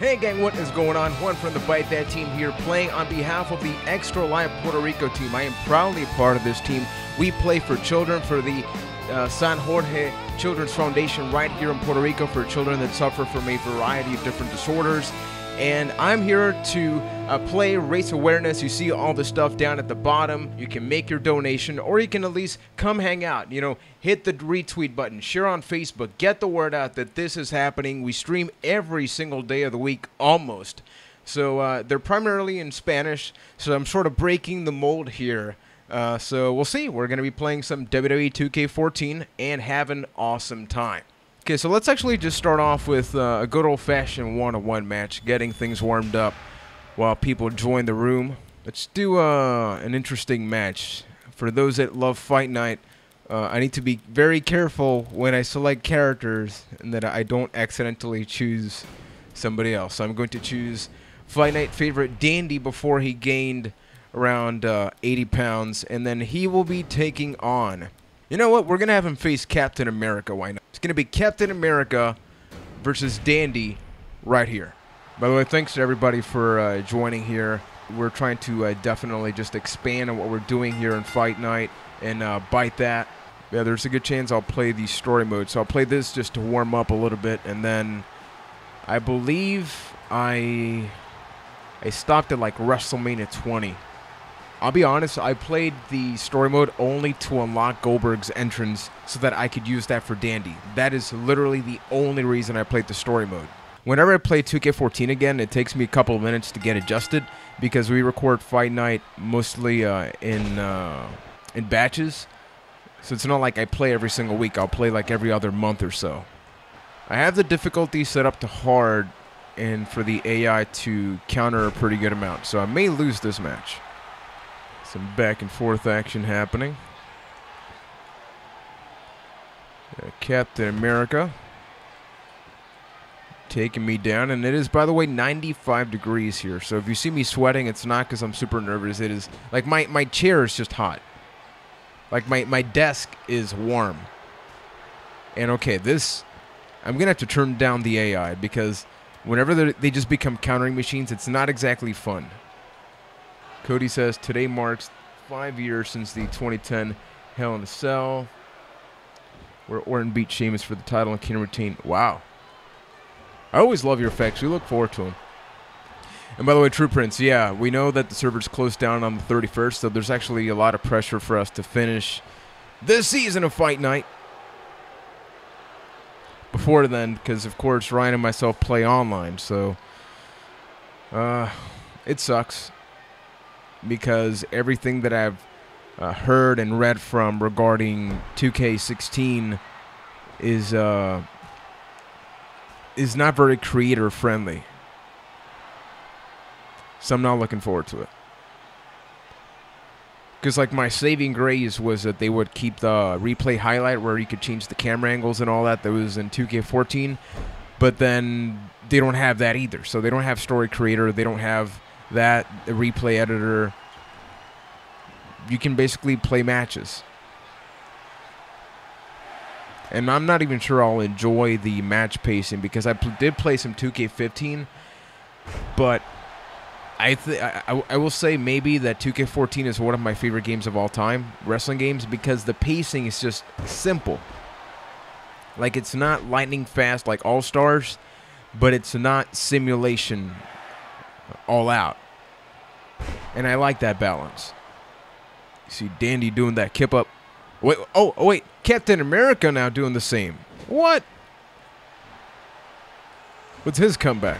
Hey gang, what is going on? Juan from the Byte That team here, playing on behalf of the Extra Life Puerto Rico team. I am proudly part of this team. We play for children, for the San Jorge Children's Foundation right here in Puerto Rico, for children that suffer from a variety of different disorders. And I'm here to play, raise awareness. You see all the stuff down at the bottom. You can make your donation, or you can at least come hang out. You know, hit the retweet button, share on Facebook, get the word out that this is happening. We stream every single day of the week, almost. So they're primarily in Spanish, so I'm sort of breaking the mold here. So we'll see. We're going to be playing some WWE 2K14 and have an awesome time. Okay, so let's actually just start off with a good old-fashioned one-on-one match, getting things warmed up while people join the room. Let's do an interesting match. For those that love Fight Night, I need to be very careful when I select characters and that I don't accidentally choose somebody else. So I'm going to choose Fight Night favorite Dandy before he gained around 80 pounds, and then he will be taking on... You know what? We're going to have him face Captain America. Why not? It's going to be Captain America versus Dandy right here. By the way, thanks to everybody for joining here. We're trying to definitely just expand on what we're doing here in Fight Night and Byte That. Yeah, there's a good chance I'll play the story mode. So I'll play this just to warm up a little bit. And then I believe I stopped at like WrestleMania 20. I'll be honest, I played the story mode only to unlock Goldberg's entrance so that I could use that for Dandy. That is literally the only reason I played the story mode. Whenever I play 2K14 again, it takes me a couple of minutes to get adjusted because we record Fight Night mostly in batches. So it's not like I play every single week. I'll play like every other month or so. I have the difficulty set up to hard and for the AI to counter a pretty good amount. So I may lose this match. Some back and forth action happening. Captain America taking me down, and it is, by the way, 95 degrees here. So if you see me sweating, it's not because I'm super nervous. It is like my chair is just hot. Like my desk is warm. And okay, this I'm gonna have to turn down the AI because whenever they just become countering machines, it's not exactly fun. Cody says, today marks 5 years since the 2010 Hell in a Cell, where Orton beat Sheamus for the title and Kane retained. Wow. I always love your effects. We look forward to them. And by the way, True Prince, yeah, we know that the servers closed down on the 31st, so there's actually a lot of pressure for us to finish this season of Fight Night. Before then, because, of course, Ryan and myself play online, so it sucks. Because everything that I've heard and read from regarding 2K16 is not very creator friendly. So I'm not looking forward to it. Because like my saving grace was that they would keep the replay highlight where you could change the camera angles and all that was in 2K14. But then they don't have that either. So they don't have story creator. They don't have that the replay editor. You can basically play matches, and I'm not even sure I'll enjoy the match pacing because I did play some 2K15, but I will say maybe that 2K14 is one of my favorite games of all time, wrestling games, because the pacing is just simple. Like, it's not lightning fast like All Stars, but it's not simulation all out. And I like that balance. You see Dandy doing that kip up. Wait, oh wait, Captain America now doing the same. What? What's his comeback?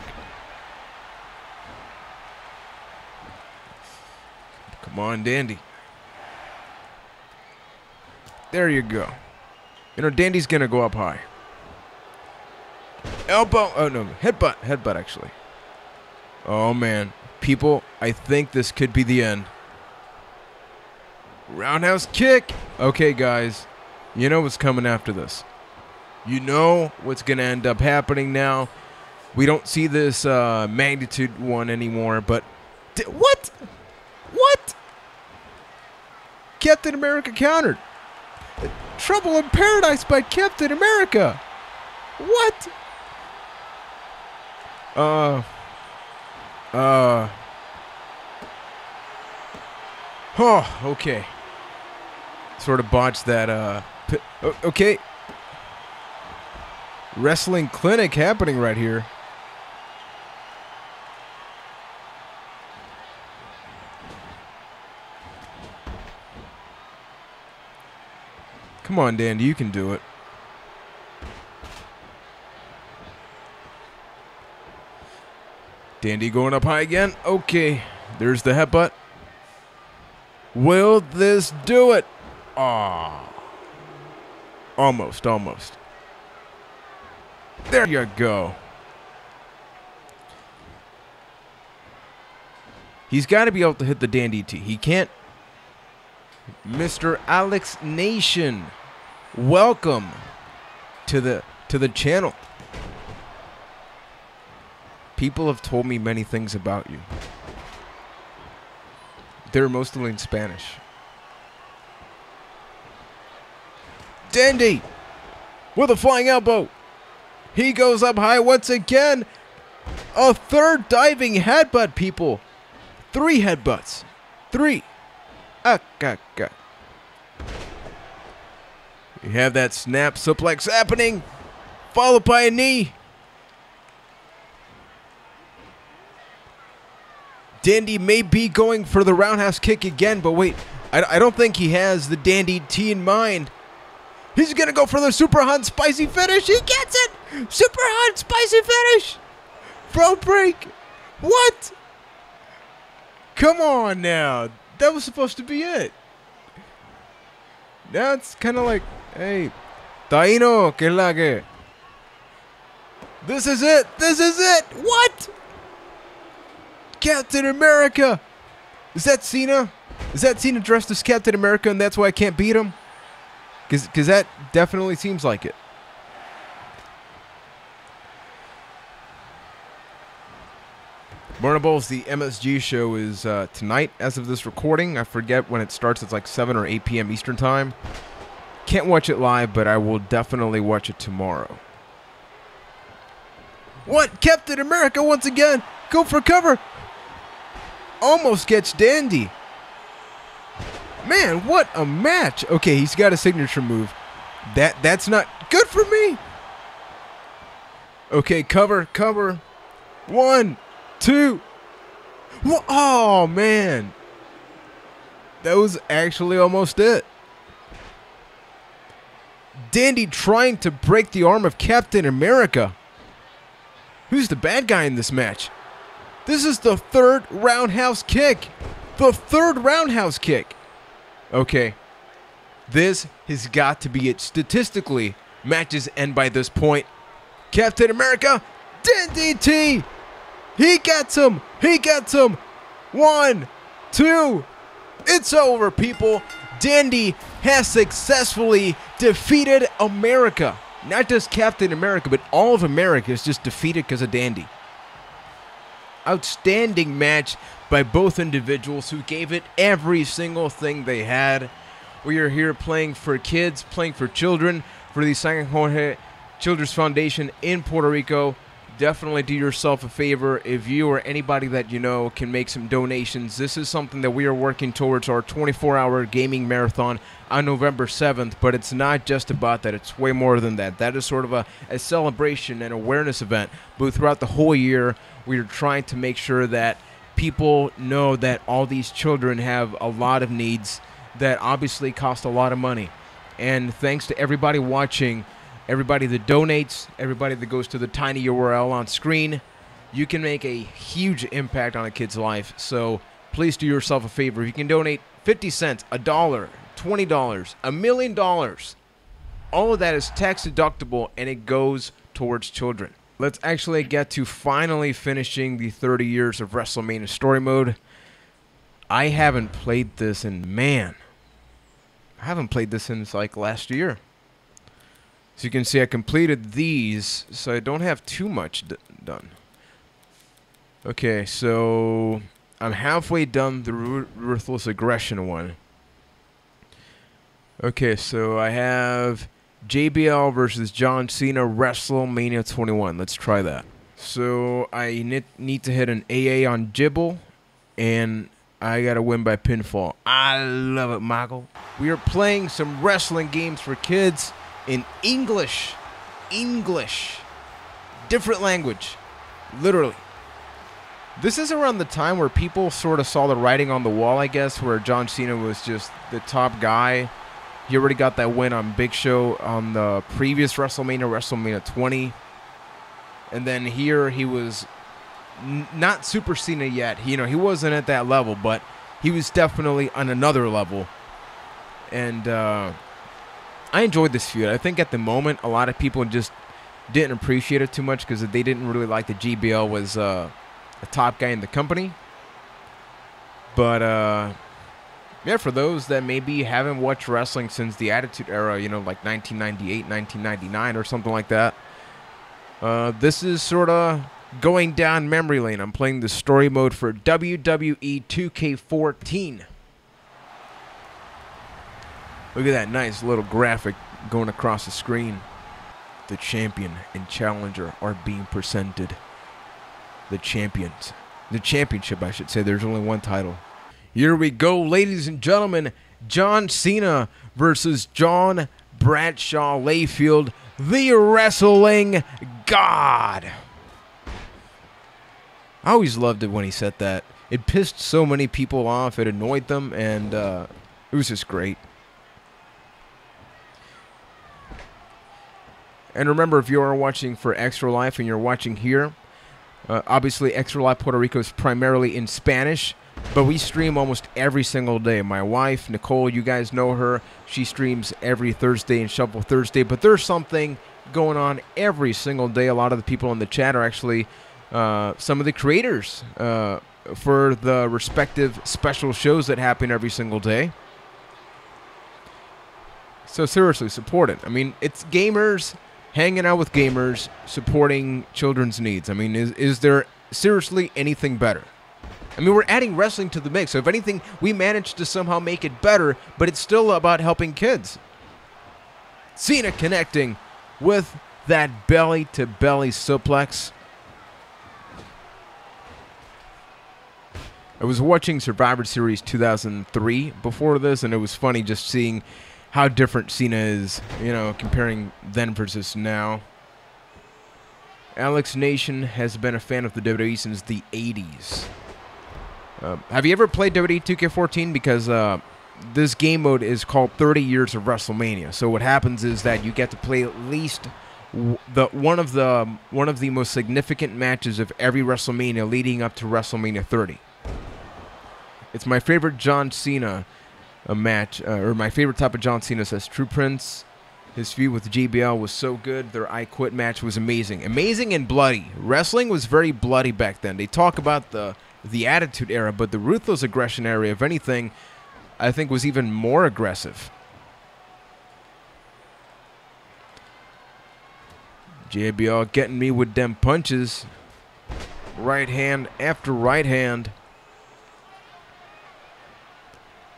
Come on, Dandy. There you go. You know, Dandy's gonna go up high. Elbow. Oh no, headbutt. Headbutt actually. Oh man. People, I think this could be the end. Roundhouse kick. Okay, guys. You know what's coming after this. You know what's going to end up happening now. We don't see this magnitude one anymore, but... What? What? Captain America countered. Trouble in Paradise by Captain America. What? Oh, okay. Sort of botched that, okay. Wrestling clinic happening right here. Come on, Dandy, you can do it. Dandy going up high again. Okay, there's the headbutt. Will this do it? Ah, almost, almost. There you go. He's got to be able to hit the Dandy T. He can't. Mr. Alex Nation, welcome to the channel. People have told me many things about you. They're mostly in Spanish. Dandy with a flying elbow. He goes up high once again. A third diving headbutt, people. 3 headbutts. 3. You have that snap suplex happening, followed by a knee. Dandy may be going for the roundhouse kick again, but wait, I don't think he has the Dandy T in mind. He's going to go for the super hot spicy finish. He gets it. Super hot spicy finish. Throw break. What? Come on now. That was supposed to be it. Now it's kind of like, hey, Taino, que la que. This is it. This is it. What? Captain America. Is that Cena? Is that Cena dressed as Captain America and that's why I can't beat him? Because that definitely seems like it. Barnables, the MSG show is tonight as of this recording. I forget when it starts. It's like 7 or 8 p.m. Eastern time. Can't watch it live, but I will definitely watch it tomorrow. What? Captain America once again. Go for cover. Almost gets Dandy. Man, what a match. Okay, he's got a signature move. That's not good for me. Okay, cover, cover. 1, 2. Oh, man. That was actually almost it. Dandy trying to break the arm of Captain America. Who's the bad guy in this match? This is the 3rd roundhouse kick. The 3rd roundhouse kick. Okay. This has got to be it. Statistically, matches end by this point. Captain America, Dandy T. He gets him. He gets him. 1, 2. It's over, people. Dandy has successfully defeated America. Not just Captain America, but all of America is just defeated because of Dandy. Outstanding match by both individuals who gave it every single thing they had. We are here playing for kids, playing for children, for the San Jorge Children's Foundation in Puerto Rico. Definitely do yourself a favor if you or anybody that you know can make some donations. This is something that we are working towards our 24-hour gaming marathon on November 7th, but it's not just about that. It's way more than that. That is sort of a celebration and awareness event, but throughout the whole year, we are trying to make sure that people know that all these children have a lot of needs that obviously cost a lot of money. And thanks to everybody watching, everybody that donates, everybody that goes to the tiny URL on screen, you can make a huge impact on a kid's life. So please do yourself a favor. If you can donate 50 cents, $1, $20, $1 million, all of that is tax deductible and it goes towards children. Let's actually get to finally finishing the 30 years of WrestleMania story mode. I haven't played this in, man, I haven't played this since like last year. So you can see I completed these, so I don't have too much done. Okay, so I'm halfway done the Ruthless Aggression one. Okay, so I have JBL versus John Cena, WrestleMania 21. Let's try that. So I need to hit an AA on Jibble, and I gotta win by pinfall. I love it, Michael. We are playing some wrestling games for kids in English. English. Different language. Literally. This is around the time where people sort of saw the writing on the wall, I guess, where John Cena was just the top guy. He already got that win on Big Show on the previous WrestleMania, WrestleMania 20. And then here he was not Super Cena yet. He wasn't at that level, but he was definitely on another level. And I enjoyed this feud. I think at the moment, a lot of people just didn't appreciate it too much because they didn't really like that GBL was a top guy in the company. But yeah, for those that maybe haven't watched wrestling since the Attitude Era, like 1998, 1999 or something like that, this is sort of going down memory lane. I'm playing the story mode for WWE 2K14. Look at that nice little graphic going across the screen. The champion and challenger are being presented. The championship, I should say. There's only one title. Here we go, ladies and gentlemen. John Cena versus John Bradshaw Layfield, the wrestling god. I always loved it when he said that. It pissed so many people off. It annoyed them, and it was just great. And remember, if you are watching for Extra Life and you're watching here, obviously Extra Life Puerto Rico is primarily in Spanish, but we stream almost every single day. My wife, Nicole, you guys know her. She streams every Thursday and Shuffle Thursday, but there's something going on every single day. A lot of the people in the chat are actually some of the creators for the respective special shows that happen every single day. So seriously, support it. I mean, it's gamers hanging out with gamers, supporting children's needs. I mean, is there seriously anything better? I mean, we're adding wrestling to the mix, so if anything, we managed to somehow make it better, but it's still about helping kids. Cena connecting with that belly-to-belly suplex. I was watching Survivor Series 2003 before this, and it was funny just seeing how different Cena is, comparing then versus now. Alex Nation has been a fan of the WWE since the 80s. Have you ever played WWE 2K14? Because this game mode is called 30 Years of WrestleMania. So what happens is that you get to play at least one of the most significant matches of every WrestleMania leading up to WrestleMania 30. It's my favorite John Cena match, or my favorite type of John Cena, says True Prince. His feud with JBL was so good. Their I Quit match was amazing. Amazing and bloody. Wrestling was very bloody back then. They talk about the Attitude Era, but the Ruthless Aggression era, if anything, I think was even more aggressive. JBL getting me with them punches. Right hand after right hand.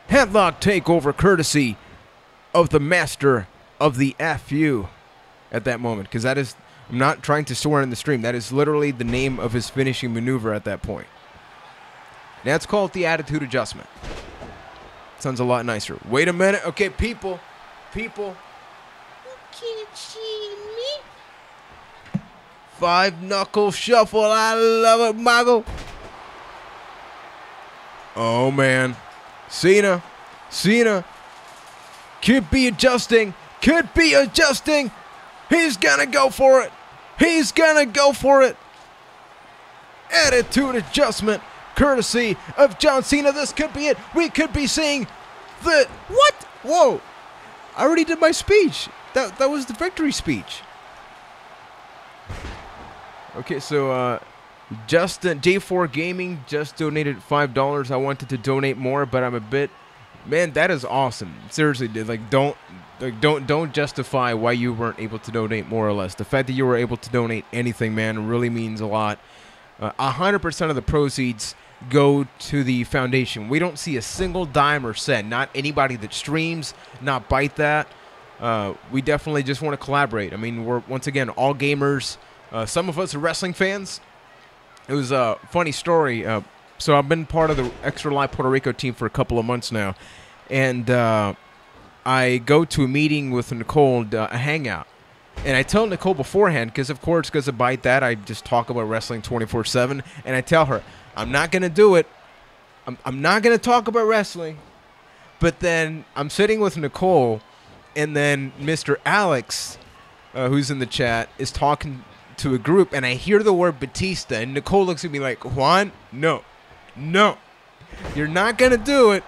Headlock takeover courtesy of the master of the FU at that moment. Because that is, I'm not trying to swear in the stream, that is literally the name of his finishing maneuver at that point. That's called the attitude adjustment. Sounds a lot nicer. Wait a minute. Okay, people. You can't see me. 5-knuckle shuffle. I love it, Mago. Oh, man. Cena could be adjusting. He's gonna go for it. Attitude adjustment courtesy of John Cena. This could be it. We could be seeing the what? Whoa! I already did my speech. That was the victory speech. Okay, so Justin J4 Gaming just donated $5. I wanted to donate more, but I'm a bit, man, that is awesome. Seriously, dude, don't justify why you weren't able to donate more or less. The fact that you were able to donate anything, man, really means a lot. 100% of the proceeds go to the foundation. We don't see a single dime or cent. Not anybody that streams, not Byte that. We definitely just want to collaborate. I mean, we're, once again, all gamers. Some of us are wrestling fans. It was a funny story. So I've been part of the Extra Life Puerto Rico team for a couple of months now. And I go to a meeting with Nicole, a hangout. And I tell Nicole beforehand, because of course, because of Byte that, I just talk about wrestling 24/7. And I tell her, I'm not going to do it. I'm not going to talk about wrestling. But then I'm sitting with Nicole, and then Mr. Alex, who's in the chat, is talking to a group, and I hear the word Batista, and Nicole looks at me like, Juan, no, you're not going to do it.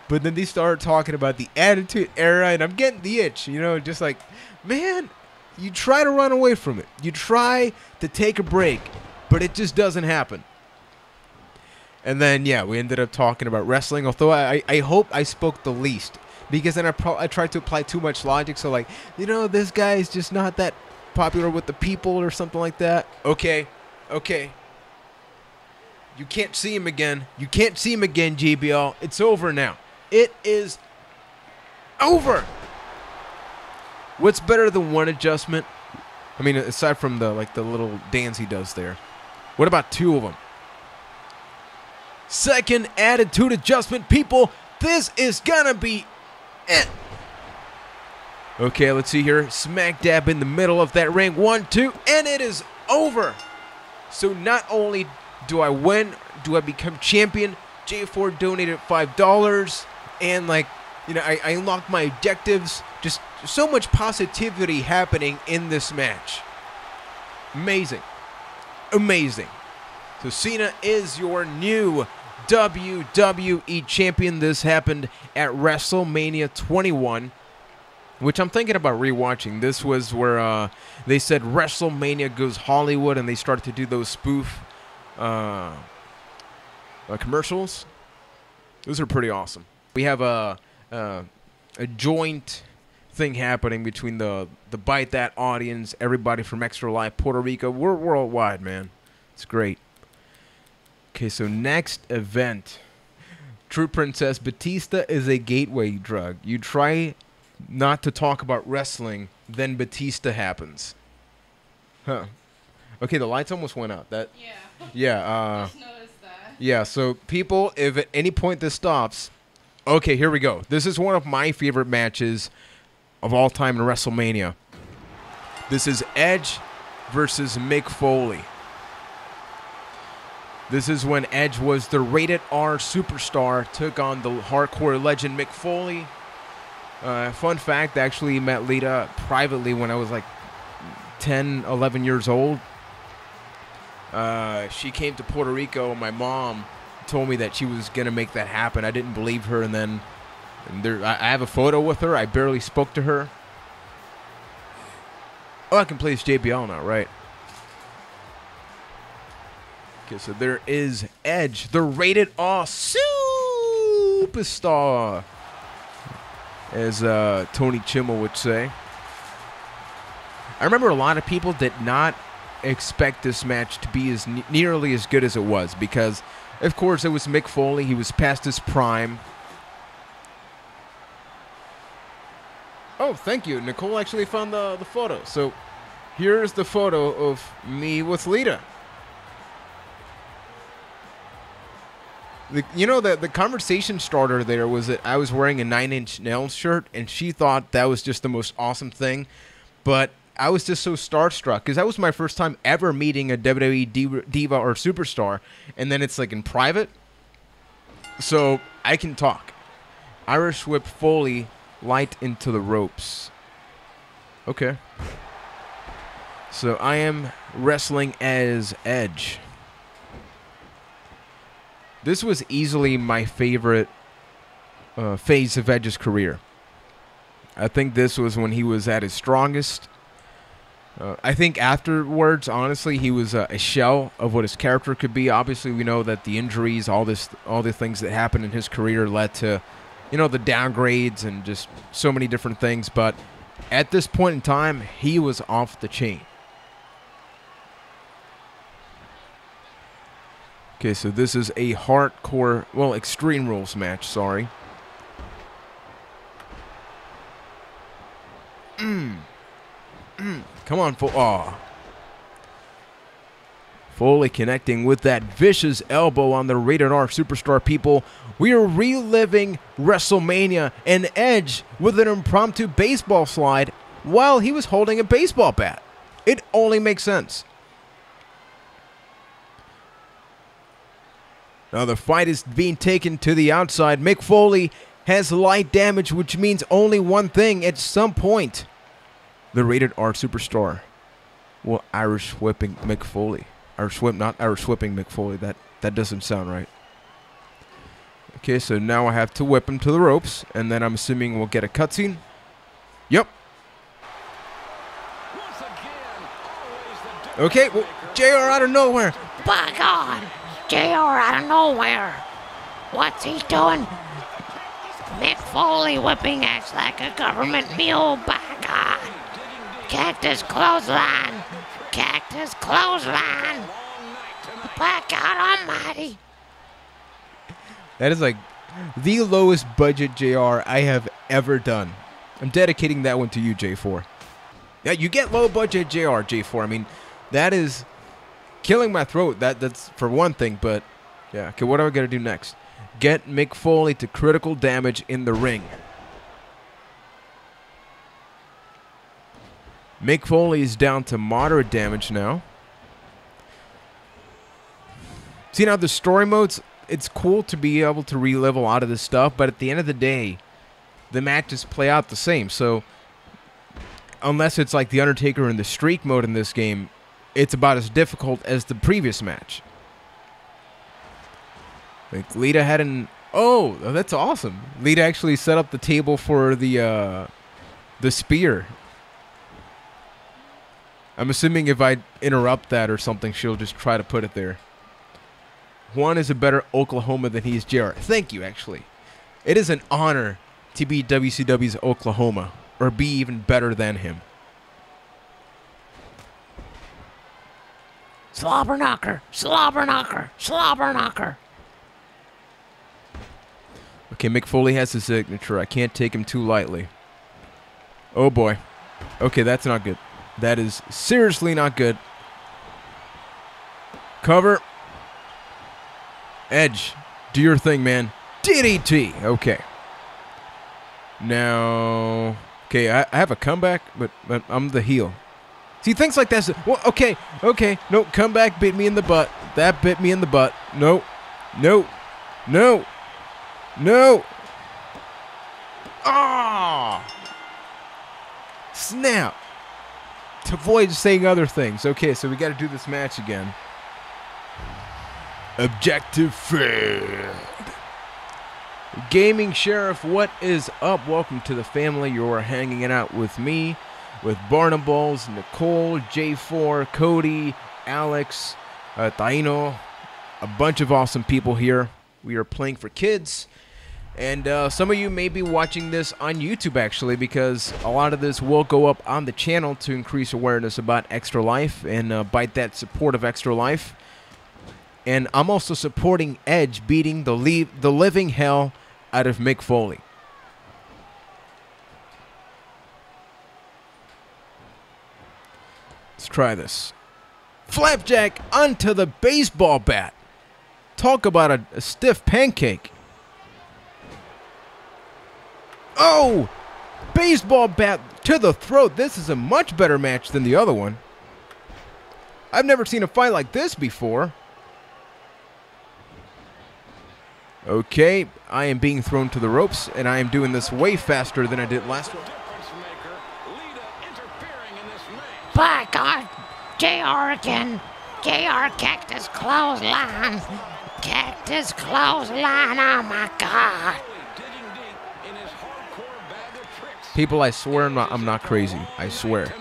But then they start talking about the Attitude Era, and I'm getting the itch, you know, just like, man, you try to run away from it. You try to take a break, but it just doesn't happen. And then, yeah, we ended up talking about wrestling, although I hope I spoke the least. Because then I tried to apply too much logic. So, like, you know, this guy is just not that popular with the people or something like that. Okay. You can't see him again. You can't see him again, JBL. It's over now. It is over. What's better than one adjustment? I mean, aside from the little dance he does there. What about two of them? Second attitude adjustment, people. This is gonna be it. Okay, let's see here. Smack dab in the middle of that ring. 1, 2, and it is over. So not only do I win, do I become champion. J4 donated $5, and like, you know, I unlocked my objectives. Just so much positivity happening in this match. Amazing. So Cena is your new WWE champion. This happened at WrestleMania 21, which I'm thinking about rewatching. This was where they said WrestleMania goes Hollywood, and they started to do those spoof commercials. Those are pretty awesome. We have a joint thing happening between the Byte That audience, everybody from Extra Life Puerto Rico. We're worldwide, man. It's great. Okay, so next event. True Princess, Batista is a gateway drug. You try not to talk about wrestling, then Batista happens. Huh. Okay, the lights almost went out. That. Yeah. Just noticed that. Yeah, so people, if at any point this stops, okay, here we go. This is one of my favorite matches of all time in WrestleMania. This is Edge versus Mick Foley. This is when Edge was the rated R superstar, took on the hardcore legend Mick Foley. Fun fact, I actually met Lita privately when I was like 10, 11 years old. She came to Puerto Rico, and my mom told me that she was going to make that happen. I didn't believe her, and then I have a photo with her. I barely spoke to her. Oh, I can play this JBL now, right? Okay, so there is Edge, the rated R superstar, as Tony Chimmel would say. I remember a lot of people did not expect this match to be as nearly as good as it was, because, of course, it was Mick Foley. He was past his prime. Oh, thank you. Nicole actually found the photo. So here's the photo of me with Lita. The conversation starter there was that I was wearing a 9 Inch Nails shirt, and she thought that was just the most awesome thing. But I was just so starstruck, because that was my first time ever meeting a WWE diva or superstar, and then it's like in private. So I can talk. Irish Whip Foley, light into the ropes. Okay. So I am wrestling as Edge. This was easily my favorite phase of Edge's career. I think this was when he was at his strongest. I think afterwards, honestly, he was a shell of what his character could be. Obviously, we know that the injuries, all the things that happened in his career led to, the downgrades and just so many different things. But at this point in time, he was off the chain. Okay, so this is a hardcore, well, Extreme Rules match, sorry. Come on, aw. Foley connecting with that vicious elbow on the Rated R Superstar, people. We are reliving WrestleMania, and Edge with an impromptu baseball slide while he was holding a baseball bat. It only makes sense. Now the fight is being taken to the outside. Mick Foley has light damage, which means only one thing. At some point, the Rated R Superstar will Irish whipping Mick Foley. Not Irish whipping Mick Foley. That doesn't sound right. Okay, so now I have to whip him to the ropes, and then I'm assuming we'll get a cutscene. Yep. Okay, well, JR out of nowhere. By God, JR out of nowhere. What's he doing? Mick Foley whipping Edge like a government mule. By God. Cactus clothesline. Cactus clothesline. By God Almighty. That is like the lowest budget JR I have ever done. I'm dedicating that one to you, J4. Yeah, you get low budget JR, J4. I mean, that is killing my throat. That's for one thing, but yeah. Okay, what do I got to do next? Get Mick Foley to critical damage in the ring. Mick Foley is down to moderate damage now. See, now the story modes, it's cool to be able to relive a lot of this stuff, but at the end of the day, the matches play out the same. So, unless it's like The Undertaker in the Streak mode in this game, it's about as difficult as the previous match. Like, Lita had an... Oh, that's awesome. Lita actually set up the table for the spear. I'm assuming if I interrupt that or something, she'll just try to put it there. Juan is a better Oklahoma than he is JR. Thank you, actually. It is an honor to be WCW's Oklahoma, or be even better than him. Slobber knocker, slobber knocker, slobber knocker. Okay, Mick Foley has his signature. I can't take him too lightly. Oh boy. Okay, that's not good. That is seriously not good. Cover. Edge, do your thing, man. DDT. Okay. Now, okay, I have a comeback, but I'm the heel. See, things like that. Well, okay. No, comeback bit me in the butt. That bit me in the butt. No. Ah! Snap. To avoid saying other things. Okay, so we got to do this match again. Objective failed. Gaming Sheriff, what is up? Welcome to the family. You're hanging out with me, with Barnables, Nicole, J4, Cody, Alex, Taino, a bunch of awesome people here. We are playing for kids, and some of you may be watching this on YouTube actually, because a lot of this will go up on the channel to increase awareness about Extra Life and Byte that support of Extra Life. And I'm also supporting Edge beating the living hell out of Mick Foley. Let's try this. Flapjack onto the baseball bat. Talk about a stiff pancake. Oh! Baseball bat to the throat. This is a much better match than the other one. I've never seen a fight like this before. Okay, I am being thrown to the ropes, and I am doing this way faster than I did last one. By God, JR again. JR Cactus clothesline. Cactus clothesline, oh my God. People, I swear I'm not crazy. I swear.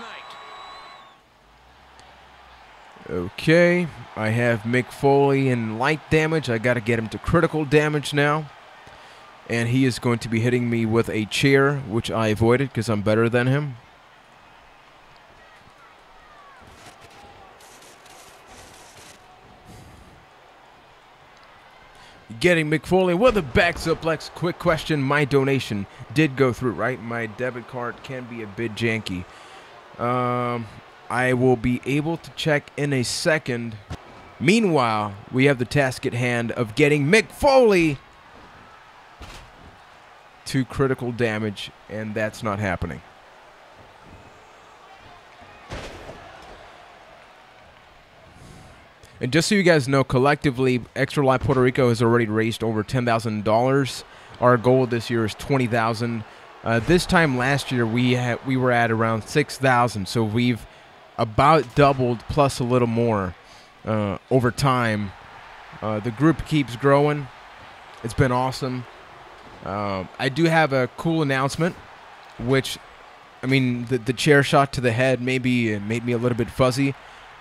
Okay, I have Mick Foley in light damage. I got to get him to critical damage now. And he is going to be hitting me with a chair, which I avoided because I'm better than him. Getting Mick Foley with a back suplex. Quick question, my donation did go through, right? My debit card can be a bit janky. I will be able to check in a second. Meanwhile, we have the task at hand of getting Mick Foley to critical damage, and that's not happening. And just so you guys know, collectively, Extra Life Puerto Rico has already raised over $10,000. Our goal this year is $20,000. This time last year, we were at around $6,000, so we've about doubled plus a little more over time. The group keeps growing. It's been awesome. I do have a cool announcement, which, I mean, the chair shot to the head maybe made me a little bit fuzzy,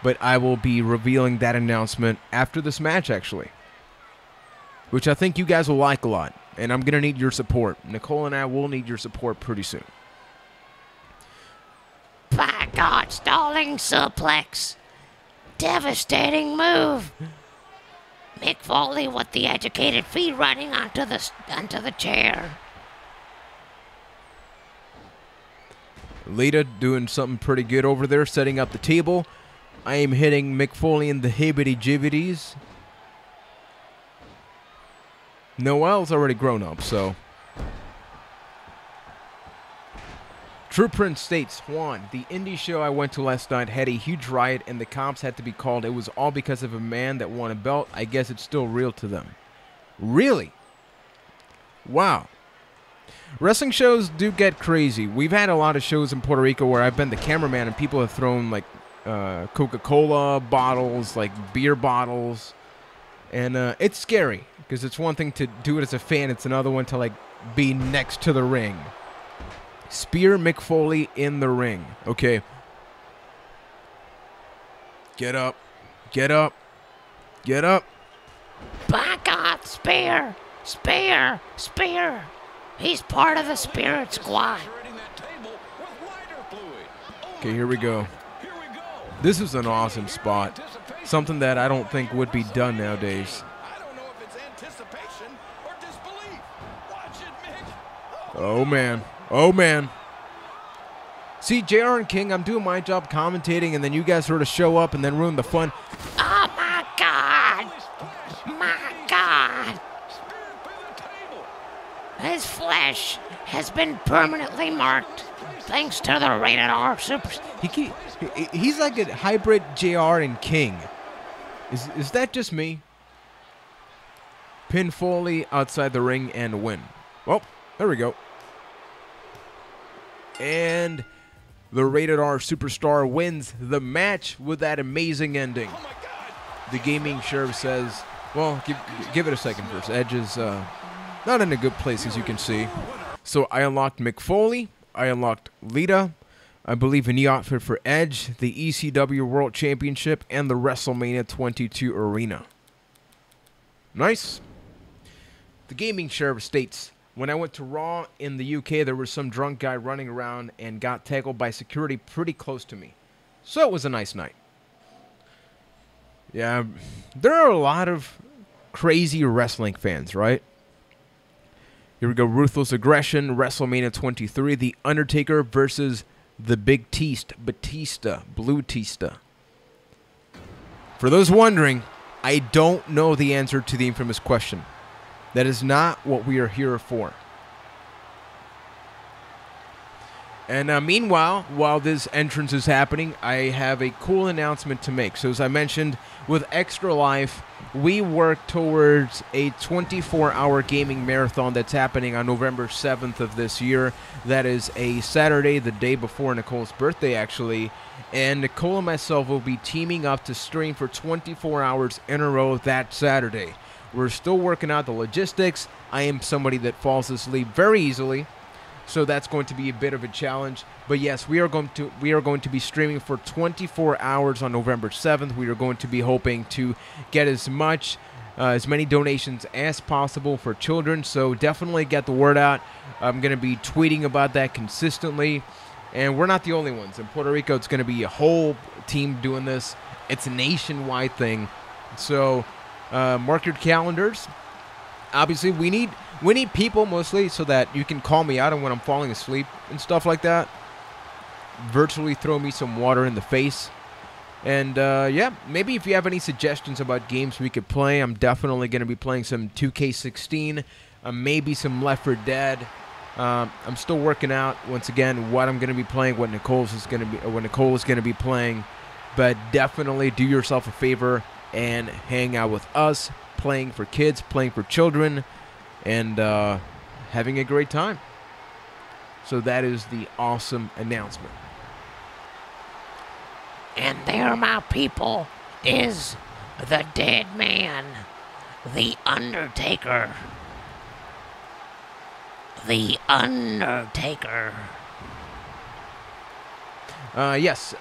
but I will be revealing that announcement after this match, actually, which I think you guys will like a lot, and I'm going to need your support. Nicole and I will need your support pretty soon. By God, stalling suplex. Devastating move. Mick Foley with the educated feet running onto the chair. Lita doing something pretty good over there, setting up the table. I am hitting Mick Foley in the hibbity-jibbities. Noel's already grown up, so. True Prince states, Juan, the indie show I went to last night had a huge riot and the cops had to be called. It was all because of a man that won a belt. I guess it's still real to them. Really? Wow. Wrestling shows do get crazy. We've had a lot of shows in Puerto Rico where I've been the cameraman and people have thrown like Coca-Cola bottles, like beer bottles. And it's scary because it's one thing to do it as a fan. It's another one to like be next to the ring. Spear Mick Foley in the ring. Okay. Get up. Get up. Get up. By God, spear. Spear. Spear. He's part of the Spirit Squad. Okay, here we go. This is an awesome spot. Something that I don't think would be done nowadays. Oh, man. Oh, man. See, JR and King, I'm doing my job commentating, and then you guys sort of show up and then ruin the fun. Oh, my God. My God. His flesh has been permanently marked thanks to the rated R super. He's like a hybrid JR and King. Is that just me? Pin Foley outside the ring and win. Well, there we go. And the rated R superstar wins the match with that amazing ending. The gaming sheriff says, well, give it a second first. Edge is not in a good place, as you can see. So I unlocked Mick Foley. I unlocked Lita. I believe a new outfit for Edge, the ECW World Championship, and the WrestleMania 22 arena. Nice. The gaming sheriff states, when I went to Raw in the UK, there was some drunk guy running around and got tackled by security pretty close to me. So it was a nice night. Yeah, there are a lot of crazy wrestling fans, right? Here we go. Ruthless Aggression, WrestleMania 23, The Undertaker versus the Big Batista, Blue Tista. For those wondering, I don't know the answer to the infamous question. That is not what we are here for. And meanwhile, while this entrance is happening, I have a cool announcement to make. So as I mentioned, with Extra Life, we work towards a 24-hour gaming marathon that's happening on November 7th of this year. That is a Saturday, the day before Nicole's birthday, actually. And Nicole and myself will be teaming up to stream for 24 hours in a row that Saturday. We're still working out the logistics. I am somebody that falls asleep very easily, so that's going to be a bit of a challenge. But yes, we are going to be streaming for 24 hours on November 7th. We are going to be hoping to get as many donations as possible for children. So definitely get the word out. I'm going to be tweeting about that consistently. And we're not the only ones. In Puerto Rico, it's going to be a whole team doing this. It's a nationwide thing. So mark your calendars. Obviously, we need people mostly so that you can call me out when I'm falling asleep and stuff like that. Virtually throw me some water in the face. And yeah, maybe if you have any suggestions about games we could play, I'm definitely going to be playing some 2K14, maybe some Left 4 Dead. I'm still working out once again what I'm going to be playing, what Nicole is going to be playing. But definitely do yourself a favor and hang out with us, playing for kids, playing for children, and having a great time. So that is the awesome announcement. And there, my people, is the dead man, the Undertaker. The Undertaker. Yes,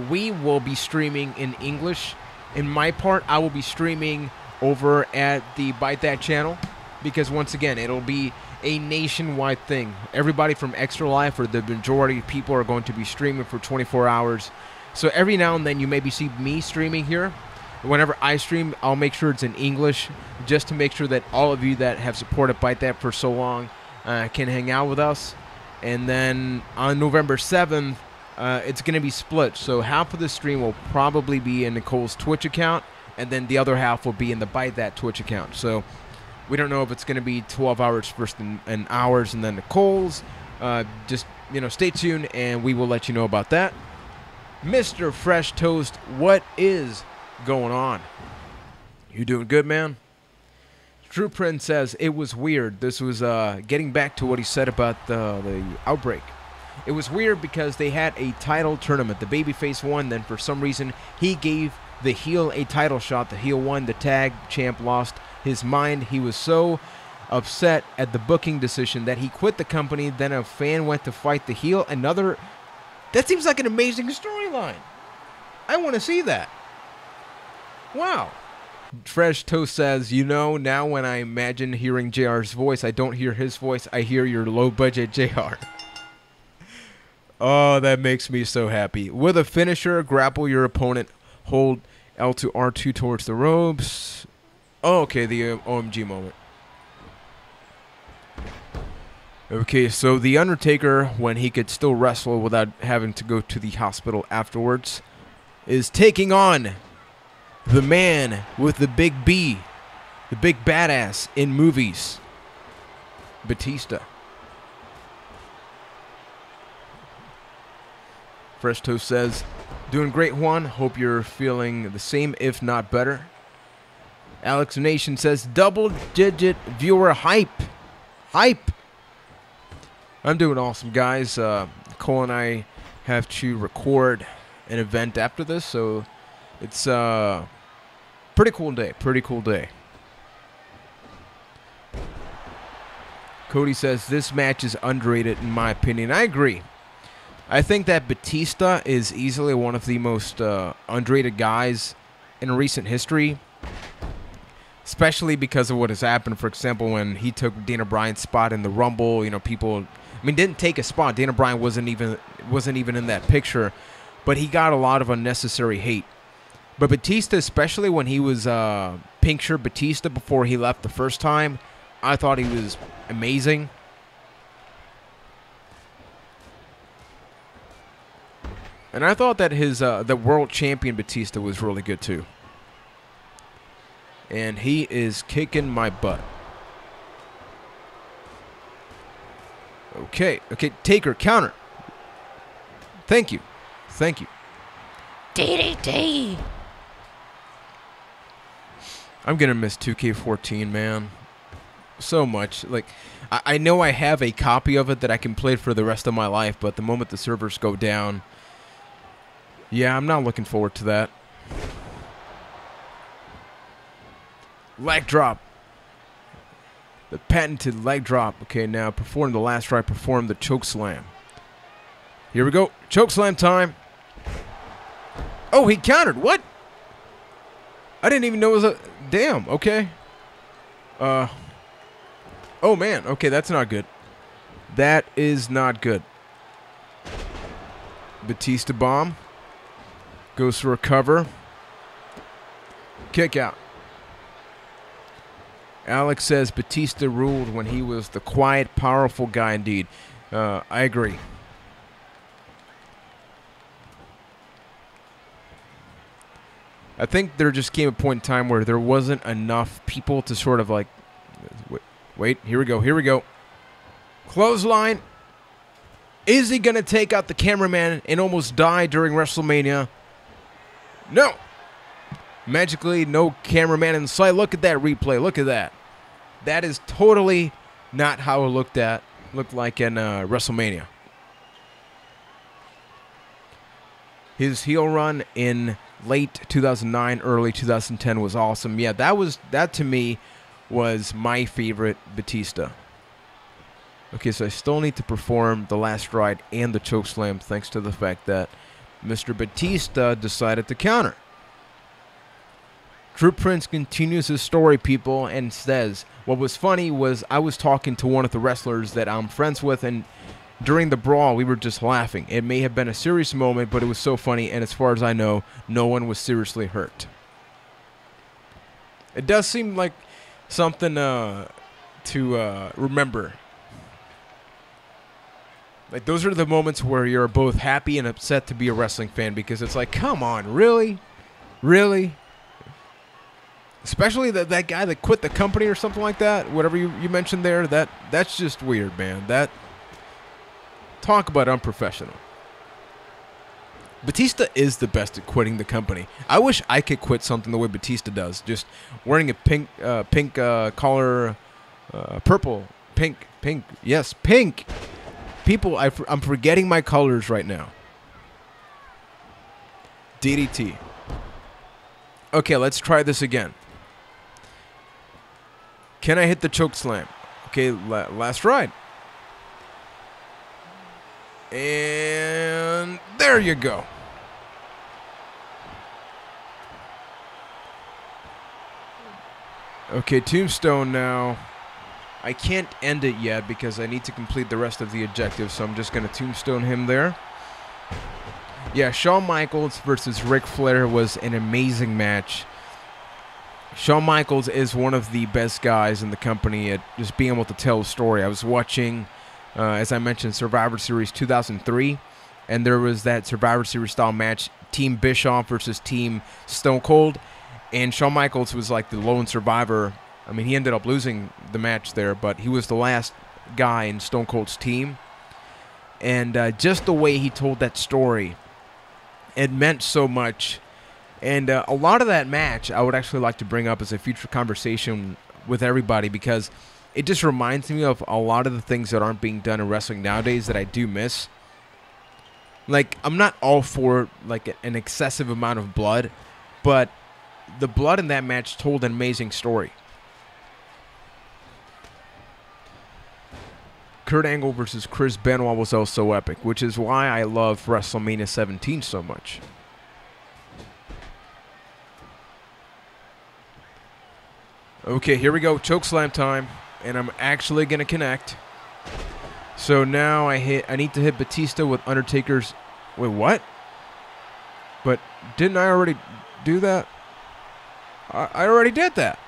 we will be streaming in English. In my part, I will be streaming over at the Byte That channel, because once again, it'll be a nationwide thing. Everybody from Extra Life, or the majority of people, are going to be streaming for 24 hours. So every now and then you maybe see me streaming here. Whenever I stream, I'll make sure it's in English, just to make sure that all of you that have supported Byte That for so long can hang out with us. And then on November 7th, it's going to be split. So half of the stream will probably be in Nicole's Twitch account, and then the other half will be in the Byte That Twitch account. So we don't know if it's going to be 12 hours first and ours and then Nicole's. Just, stay tuned, and we will let you know about that. Mr. Fresh Toast, what is going on? You doing good, man? True Prince says, it was weird. This was getting back to what he said about the outbreak. It was weird because they had a title tournament. The babyface won, then for some reason he gave the heel a title shot. The heel won, the tag champ lost his mind. He was so upset at the booking decision that he quit the company. Then a fan went to fight the heel. That seems like an amazing storyline. I want to see that. Wow. Fresh Toast says, now when I imagine hearing JR's voice, I don't hear his voice. I hear your low-budget JR. Oh, that makes me so happy. With a finisher, grapple your opponent. Hold L2 R2 towards the ropes. Oh, okay, the OMG moment. Okay, so The Undertaker, when he could still wrestle without having to go to the hospital afterwards, is taking on the man with the big B, the big badass in movies, Batista. Fresh Toast says, doing great, Juan. Hope you're feeling the same, if not better. Alex Nation says, double-digit viewer hype. Hype. I'm doing awesome, guys. Cole and I have to record an event after this, so it's a pretty cool day. Pretty cool day. Cody says, this match is underrated in my opinion. I agree. I think that Batista is easily one of the most underrated guys in recent history, especially because of what has happened. For example, when he took Dana Bryan's spot in the Rumble, people, didn't take a spot. Dana Bryan wasn't even in that picture, but he got a lot of unnecessary hate. But Batista, especially when he was Pink Shirt Batista before he left the first time, I thought he was amazing. And I thought that his the world champion Batista was really good too. And he is kicking my butt. Okay, Taker, counter. Thank you. DDT. I'm going to miss 2K14, man. So much. I know I have a copy of it that I can play for the rest of my life, but the moment the servers go down, yeah, I'm not looking forward to that. Leg drop. The patented leg drop. Okay, now perform the last try. Perform the choke slam. Here we go. Choke slam time. Oh, he countered. What? I didn't even know it was a... Damn, okay. Oh, man. Okay, that's not good. That is not good. Batista bomb. Goes for a cover. Kick out. Alex says Batista ruled when he was the quiet, powerful guy indeed. I agree. I think there just came a point in time where there wasn't enough people to sort of like, wait, here we go. Clothesline. Is he going to take out the cameraman and almost die during WrestleMania? No. Magically, no cameraman in sight. Look at that replay. Look at that. That is totally not how it looked like in WrestleMania. His heel run in late 2009, early 2010 was awesome. Yeah, that to me was my favorite Batista. Okay, so I still need to perform the last ride and the chokeslam thanks to the fact that Mr. Batista decided to counter. Drew Prince continues his story, people, and says, what was funny was I was talking to one of the wrestlers that I'm friends with, and during the brawl, we were just laughing. It may have been a serious moment, but it was so funny, and as far as I know, no one was seriously hurt. It does seem like something to remember. Like, those are the moments where you're both happy and upset to be a wrestling fan, because it's like, come on, really? Really? Especially that guy that quit the company or something like that, whatever you mentioned there, that's just weird, man. Talk about unprofessional. Batista is the best at quitting the company. I wish I could quit something the way Batista does. Just wearing a pink collar, pink. Yes, pink. People, I'm forgetting my colors right now. DDT. Okay, let's try this again. Can I hit the choke slam? Okay, last ride. And there you go. Okay, tombstone now. I can't end it yet because I need to complete the rest of the objectives, so I'm just going to tombstone him there. Yeah, Shawn Michaels versus Ric Flair was an amazing match. Shawn Michaels is one of the best guys in the company at just being able to tell a story. I was watching, as I mentioned, Survivor Series 2003, and there was that Survivor Series style match, Team Bischoff versus Team Stone Cold, and Shawn Michaels was like the lone survivor. I mean, he ended up losing the match there, but he was the last guy in Stone Cold's team. And just the way he told that story, it meant so much. And a lot of that match I would actually like to bring up as a future conversation with everybody, because it just reminds me of a lot of the things that aren't being done in wrestling nowadays that I do miss. Like, I'm not all for like an excessive amount of blood, but the blood in that match told an amazing story. Kurt Angle versus Chris Benoit was also epic, which is why I love WrestleMania 17 so much. Okay, here we go. Chokeslam time, and I'm actually going to connect. So now I need to hit Batista with Undertaker's... Wait, what? But didn't I already do that? I already did that.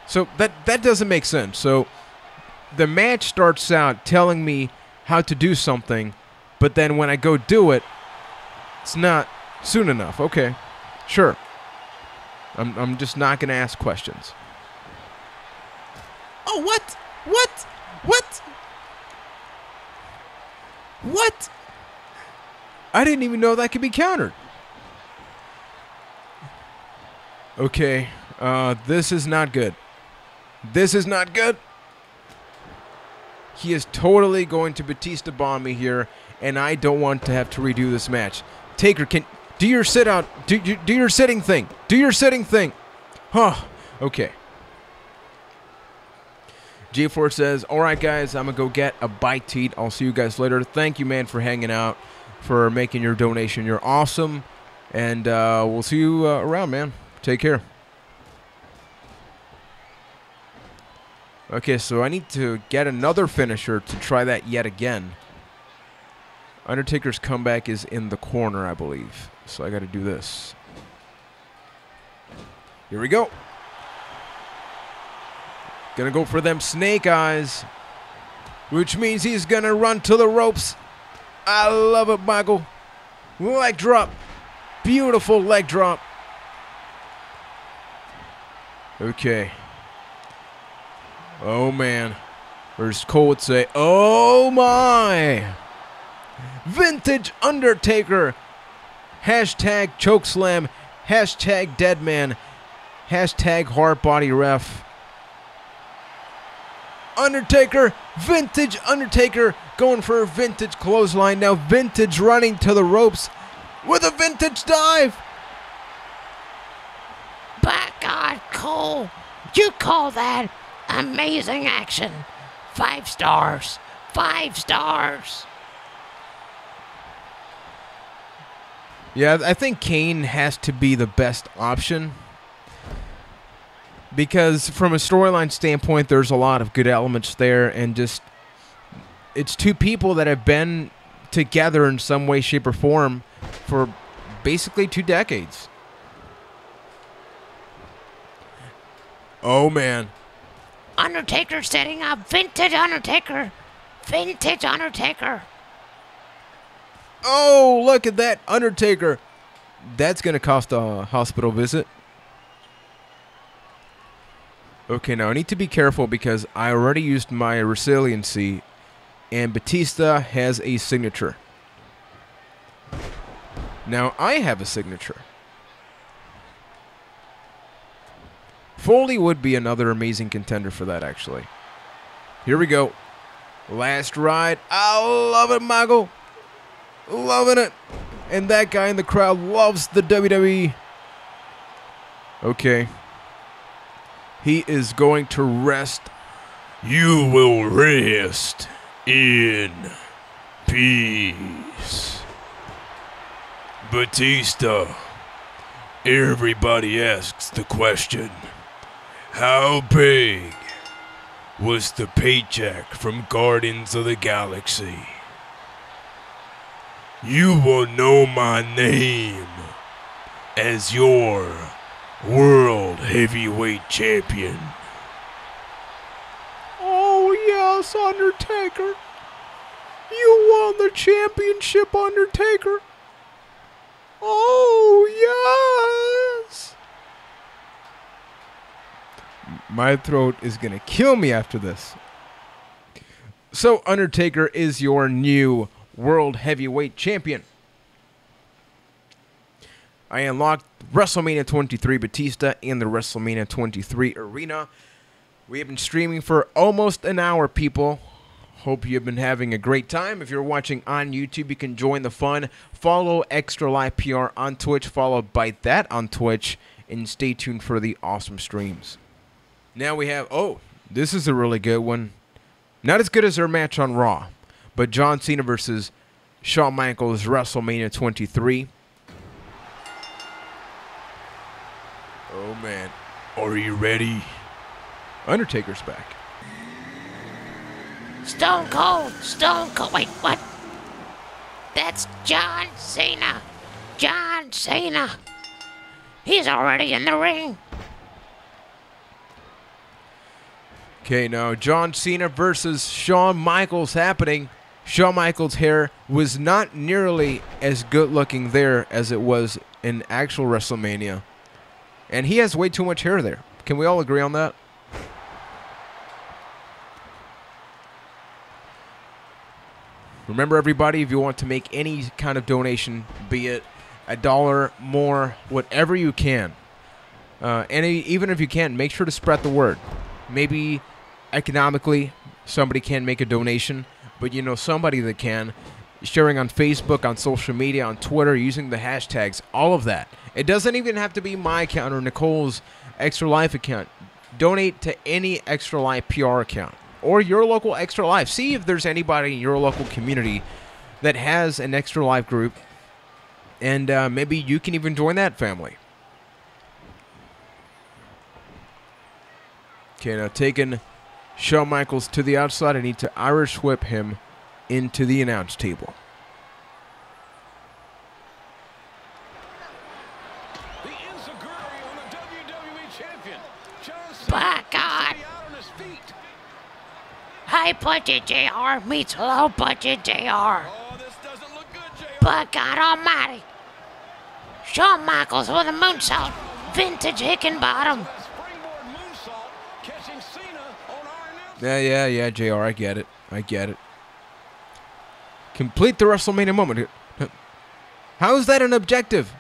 So that doesn't make sense. So the match starts out telling me how to do something, but then when I go do it, it's not soon enough. Okay, sure. I'm just not going to ask questions. Oh, what? What? What? What? I didn't even know that could be countered. Okay, this is not good. This is not good. He is totally going to Batista bomb me here, and I don't want to have to redo this match. Taker, do your sit out. Do your sitting thing. Do your sitting thing. Huh. Okay. G4 says, all right, guys, I'm going to go get a Byte teat. I'll see you guys later. Thank you, man, for hanging out, for making your donation. You're awesome. And we'll see you around, man. Take care. Okay, so I need to get another finisher to try that yet again. Undertaker's comeback is in the corner, I believe. So I got to do this. Here we go. Gonna go for them snake eyes, which means he's gonna run to the ropes. I love it, Michael. Leg drop. Beautiful leg drop. Okay. Oh, man. Or as Cole would say, oh, my. Vintage Undertaker. Hashtag chokeslam. Hashtag deadman. Hashtag hard body ref. Undertaker. Vintage Undertaker going for a vintage clothesline. Now Vintage running to the ropes with a vintage dive. By God, Cole, you call that amazing action. 5 stars. 5 stars. Yeah, I think Kane has to be the best option. Because from a storyline standpoint, there's a lot of good elements there. And just, it's two people that have been together in some way, shape, or form for basically 2 decades. Oh, man. Undertaker setting up. Vintage Undertaker. Vintage Undertaker. Oh, look at that. Undertaker. That's going to cost a hospital visit. Okay, now I need to be careful because I already used my resiliency, and Batista has a signature. Now I have a signature. Foley would be another amazing contender for that, actually. Here we go. Last ride. I love it, Michael. Loving it. And that guy in the crowd loves the WWE. Okay. He is going to rest. You will rest in peace. Batista. Everybody asks the question, how big was the paycheck from Guardians of the Galaxy? You will know my name as your World Heavyweight Champion. Oh, yes, Undertaker. You won the championship, Undertaker. Oh, yes. My throat is going to kill me after this. So, Undertaker is your new World Heavyweight Champion. I unlocked WrestleMania 23 Batista and the WrestleMania 23 Arena. We have been streaming for almost an hour, people. Hope you've been having a great time. If you're watching on YouTube, you can join the fun. Follow Extra Live PR on Twitch. Follow Byte That on Twitch. And stay tuned for the awesome streams. Now we have, oh, this is a really good one. Not as good as their match on Raw, but John Cena versus Shawn Michaels, WrestleMania 23. Oh, man. Are you ready? Undertaker's back. Stone Cold. Stone Cold. Wait, what? That's John Cena. John Cena. He's already in the ring. Okay, now John Cena versus Shawn Michaels happening. Shawn Michaels' hair was not nearly as good looking there as it was in actual WrestleMania. And he has way too much hair there. Can we all agree on that? Remember, everybody, if you want to make any kind of donation, be it $1 more, whatever you can. And even if you can't, make sure to spread the word. Maybe economically, somebody can make a donation, but you know somebody that can. Sharing on Facebook, on social media, on Twitter, using the hashtags, all of that. It doesn't even have to be my account or Nicole's Extra Life account. Donate to any Extra Life PR account or your local Extra Life. See if there's anybody in your local community that has an Extra Life group, and maybe you can even join that family. Okay, now taking Shawn Michaels to the outside. I need to Irish whip him into the announce table. By God. High budget JR meets low budget JR. By God Almighty. Shawn Michaels with a moonsault. Vintage Hickenbottom. Yeah, JR, I get it. Complete the WrestleMania moment. How is that an objective?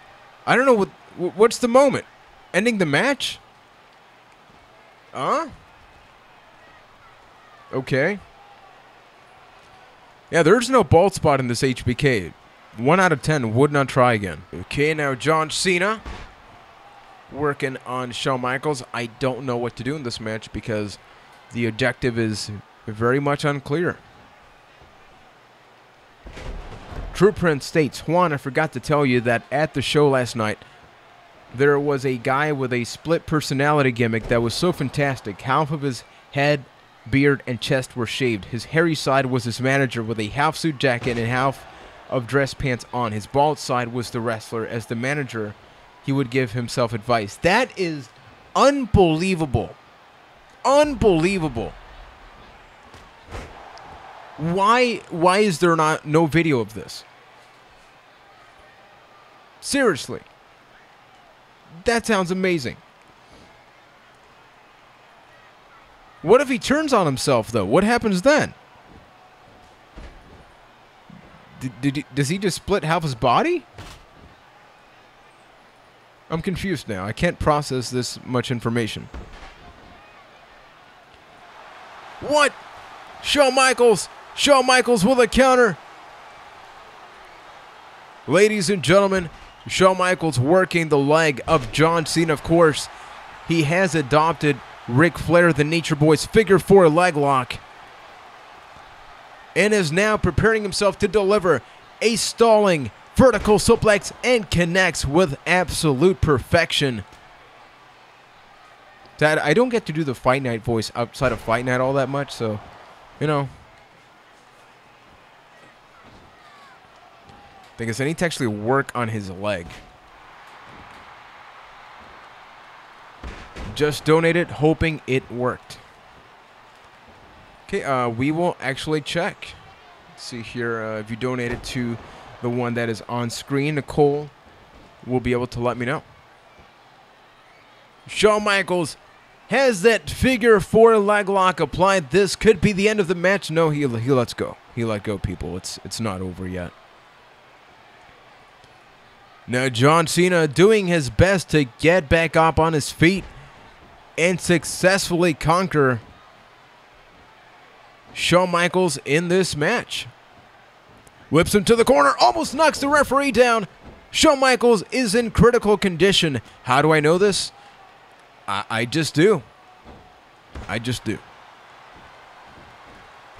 I don't know what's the moment. Ending the match? Huh? Okay. Yeah, there's no bald spot in this HBK. 1 out of 10 would not try again. Okay, now John Cena working on Shawn Michaels. I don't know what to do in this match because the objective is very much unclear. True Prince states, Juan, I forgot to tell you that at the show last night, there was a guy with a split personality gimmick that was so fantastic. Half of his head, beard, and chest were shaved. His hairy side was his manager with a half-suit jacket and half of dress pants on. His bald side was the wrestler. As the manager, he would give himself advice. That is unbelievable. Unbelievable. Why is there no video of this? Seriously. That sounds amazing. What if he turns on himself, though? What happens then? Does he just split half his body? I'm confused now. I can't process this much information. What? Shawn Michaels! Shawn Michaels with a counter! Ladies and gentlemen, Shawn Michaels working the leg of John Cena, of course. He has adopted Ric Flair, the Nature Boy's figure 4 leg lock, and is now preparing himself to deliver a stalling vertical suplex and connects with absolute perfection. Dad, I don't get to do the Fight Night voice outside of Fight Night all that much, so, you know. I guess I need to actually work on his leg. Just donated, hoping it worked. Okay, we will actually check. Let's see here, if you donated to the one that is on screen, Nicole will be able to let me know. Shawn Michaels has that figure 4 leg lock applied. This could be the end of the match. No, he lets go. He let go, people. It's not over yet. Now John Cena doing his best to get back up on his feet and successfully conquer Shawn Michaels in this match. Whips him to the corner, almost knocks the referee down. Shawn Michaels is in critical condition. How do I know this? I just do. I just do.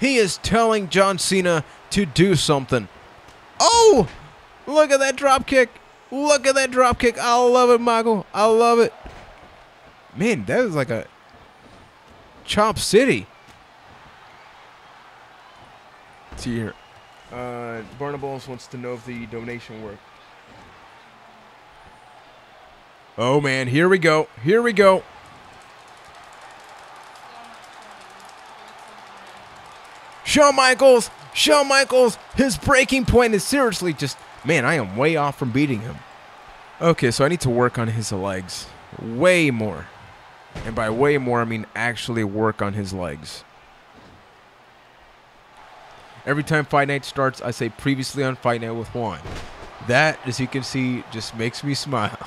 He is telling John Cena to do something. Oh! Look at that drop kick. Look at that drop kick. I love it, Michael. I love it. Man, that was like a Chop City. Let's see here. Barnables wants to know if the donation worked. Oh, man. Here we go. Here we go. Shawn Michaels. Shawn Michaels. His breaking point is seriously just... Man, I am way off from beating him. Okay, so I need to work on his legs. Way more. And by way more, I mean actually work on his legs. Every time Fight Night starts, I say previously on Fight Night with Juan. That, as you can see, just makes me smile.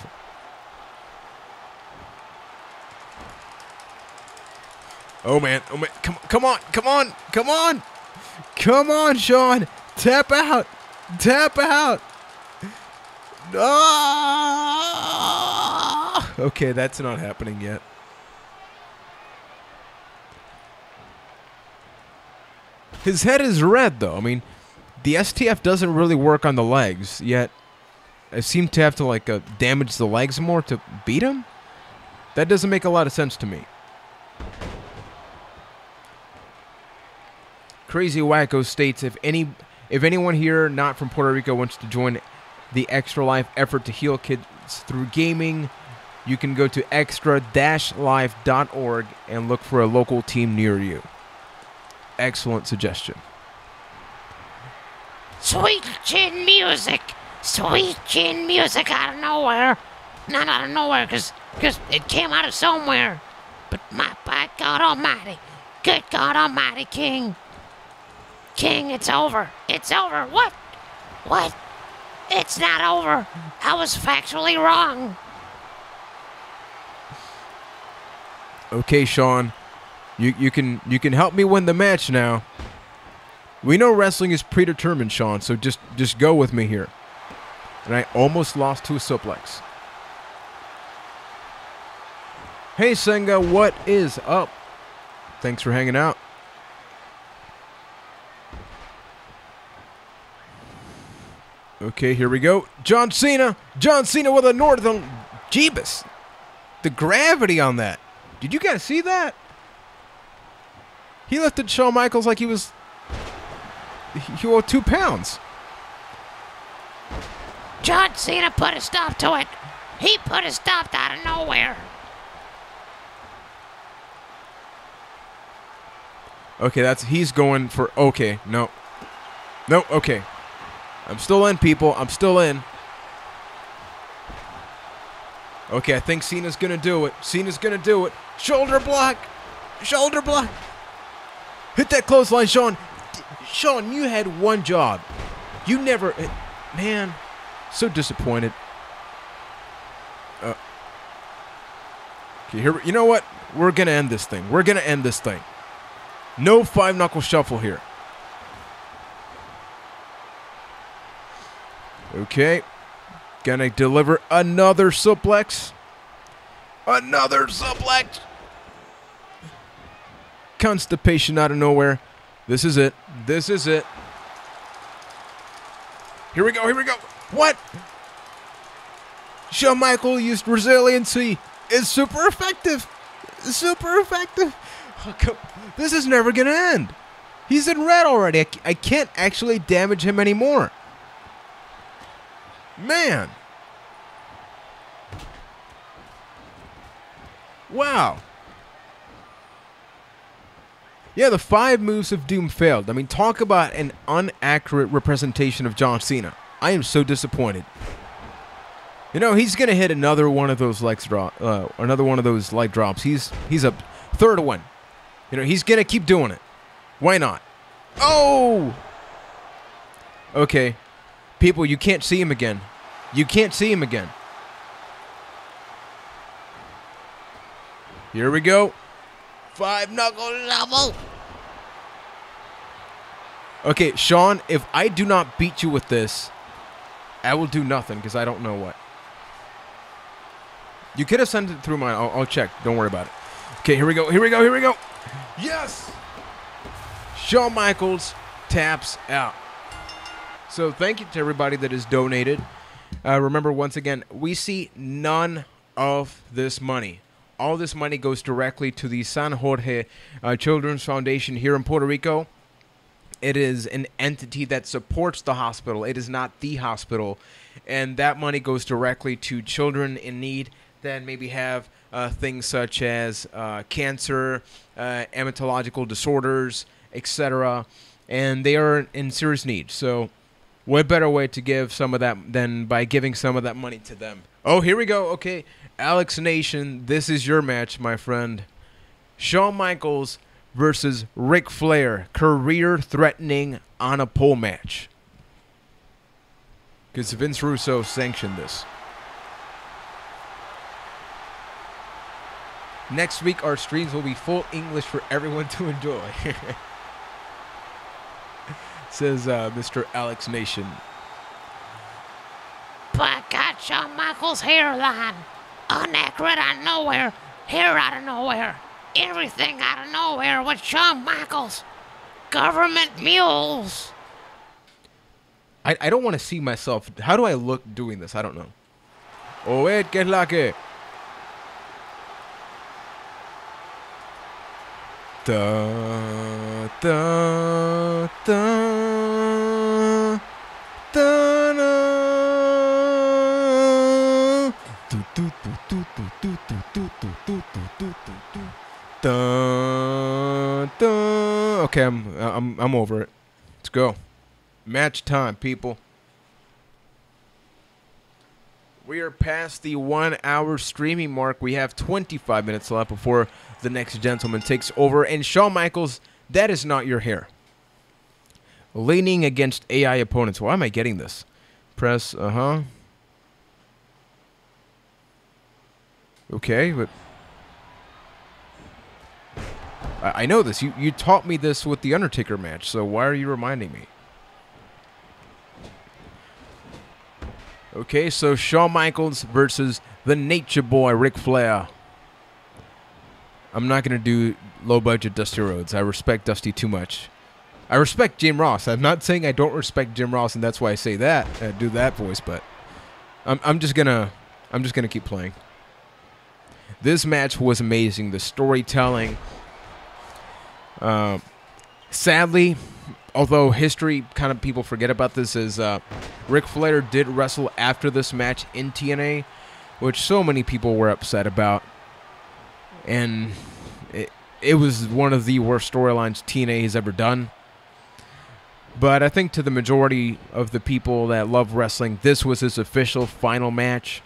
Oh, man. Oh, man. Come on. Come on. Come on. Come on, Shawn. Tap out. Tap out. Ah! Okay, that's not happening yet. His head is red, though. I mean, the STF doesn't really work on the legs, yet I seem to have to, like, damage the legs more to beat him? That doesn't make a lot of sense to me. Crazy Wacko states, if anyone here not from Puerto Rico wants to join the Extra Life effort to heal kids through gaming, you can go to extra-life.org and look for a local team near you. Excellent suggestion. Sweet chin music. Sweet chin music out of nowhere. Not out of nowhere, because it came out of somewhere. But by God almighty, Good God Almighty, King. King, it's over. It's over. What? What? It's not over. I was factually wrong. Okay, Sean. You can help me win the match now. We know wrestling is predetermined, Sean, so just go with me here. And I almost lost to a suplex. Hey, Senga, what is up? Thanks for hanging out. Okay, here we go. John Cena. John Cena with a northern Jeebus. The gravity on that. Did you guys see that? He lifted Shawn Michaels like he was... He wore 2 pounds. John Cena put a stop to it. He put a stop out of nowhere. Okay, he's going for... Okay, no. No, okay. I'm still in, people. I'm still in. Okay, I think Cena's going to do it. Cena's going to do it. Shoulder block. Shoulder block. Hit that clothesline, Sean. Sean, you had one job. You never... Man, so disappointed. Okay, here. You know what? We're going to end this thing. We're going to end this thing. No 5-knuckle shuffle here. Okay. Gonna deliver another suplex. Another suplex. Constipation out of nowhere. This is it. This is it. Here we go. Here we go. What? Shawn Michaels used resiliency. It's super effective. Super effective. Oh, this is never going to end. He's in red already. I can't actually damage him anymore. Man. Wow. Yeah, the 5 moves of Doom failed. I mean, talk about an inaccurate representation of John Cena. I am so disappointed. You know, he's going to hit another one of those light drops. He's a third one. You know, he's going to keep doing it. Why not? Oh! Okay. People, you can't see him again. You can't see him again. Here we go. 5-knuckle level. Okay, Sean, if I do not beat you with this, I will do nothing because I don't know what. You could have sent it through mine. I'll check. Don't worry about it. Okay, here we go. Here we go. Here we go. Yes! Shawn Michaels taps out. So thank you to everybody that has donated. Remember, once again, we see none of this money. All this money goes directly to the San Jorge Children's Foundation here in Puerto Rico. It is an entity that supports the hospital. It is not the hospital. And that money goes directly to children in need that maybe have things such as cancer, hematological disorders, etc. And they are in serious need. So what better way to give some of that than by giving some of that money to them? Oh, here we go. Okay. Alex Nation, this is your match, my friend. Shawn Michaels versus Ric Flair, career-threatening on a pole match. Because Vince Russo sanctioned this. Next week, our streams will be full English for everyone to enjoy. Says Mr. Alex Nation. But got Shawn Michaels' hairline. Inaccurate out of nowhere. Hair out of nowhere. Everything out of nowhere with Shawn Michaels. Government mules. I don't want to see myself. How do I look doing this? I don't know. Oh, wait, que es la que? Da, da, da, da, da. Okay, I'm over it. Let's go. Match time, people. We are past the 1 hour streaming mark. We have 25 minutes left before the next gentleman takes over. And Shawn Michaels, that is not your hair. Leaning against AI opponents. Why am I getting this? Press, Okay, but I know this. You taught me this with the Undertaker match, so why are you reminding me? Okay, so Shawn Michaels versus the Nature Boy, Ric Flair. I'm not going to do low-budget Dusty Rhodes. I respect Dusty too much. I respect Jim Ross. I'm not saying I don't respect Jim Ross, and that's why I say that, do that voice, but I'm just gonna keep playing. This match was amazing. The storytelling. Sadly, although history kind of people forget about this, is Ric Flair did wrestle after this match in TNA, which so many people were upset about. And it was one of the worst storylines TNA has ever done. But I think to the majority of the people that love wrestling, this was his official final match.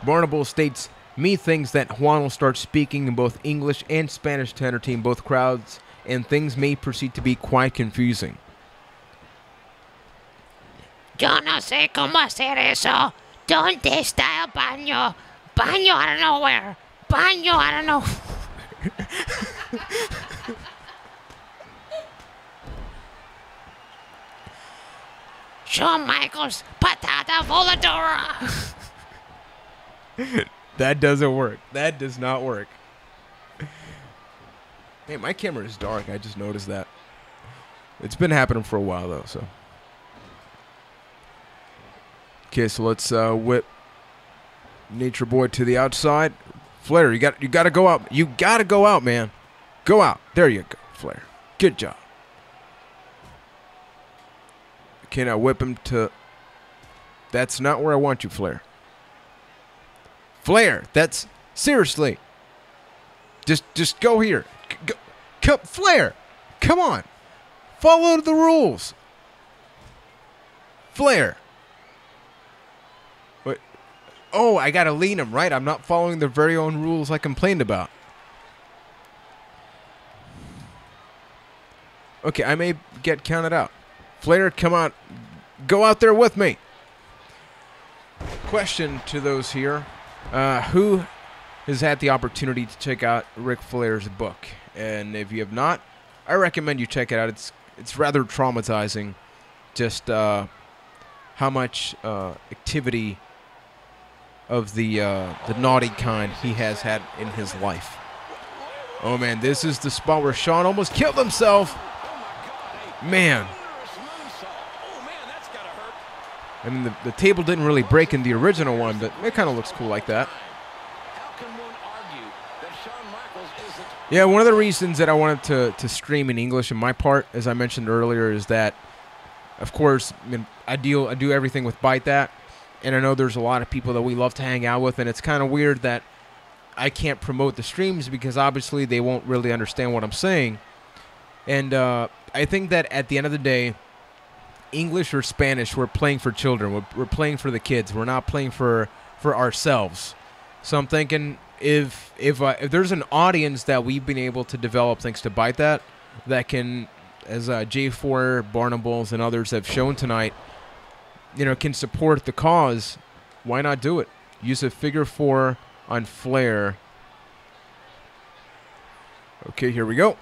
Barnable states, "Me thinks that Juan will start speaking in both English and Spanish to entertain both crowds, and things may proceed to be quite confusing." Yo no sé cómo hacer eso. ¿Dónde está el baño? Baño out of nowhere. Baño out of nowhere. Shawn Michaels, patata voladora. That doesn't work. That does not work. Hey, my camera is dark. I just noticed that. It's been happening for a while, though, so. Okay, so let's whip Nature Boy to the outside. Flair, you got to go out. You got to go out, man. Go out. There you go, Flair. Good job. Okay, now whip him to... That's not where I want you, Flair. Flair, that's... Seriously. Just go here. Go, Flair, come on. Follow the rules. Flair. What? Oh, I got to lean him, right? I'm not following the very own rules I complained about. Okay, I may get counted out. Flair, come on. Go out there with me. Question to those here. Who has had the opportunity to check out Ric Flair's book? And if you have not, I recommend you check it out. It's rather traumatizing just how much activity of the naughty kind he has had in his life. Oh, man, this is the spot where Shawn almost killed himself. Man. I mean, the table didn't really break in the original one, but it kind of looks cool like that. Yeah, one of the reasons that I wanted to stream in English in my part, as I mentioned earlier, is that, of course, I do everything with Byte that, and I know there's a lot of people that we love to hang out with, and it's kind of weird that I can't promote the streams because obviously they won't really understand what I'm saying. And I think that at the end of the day, English or Spanish, we're playing for children. We're playing for the kids. We're not playing for ourselves. So I'm thinking if there's an audience that we've been able to develop thanks to Byte that can, as J4, Barnables, and others have shown tonight, can support the cause, why not do it? Use a figure 4 on Flair. Okay, here we go.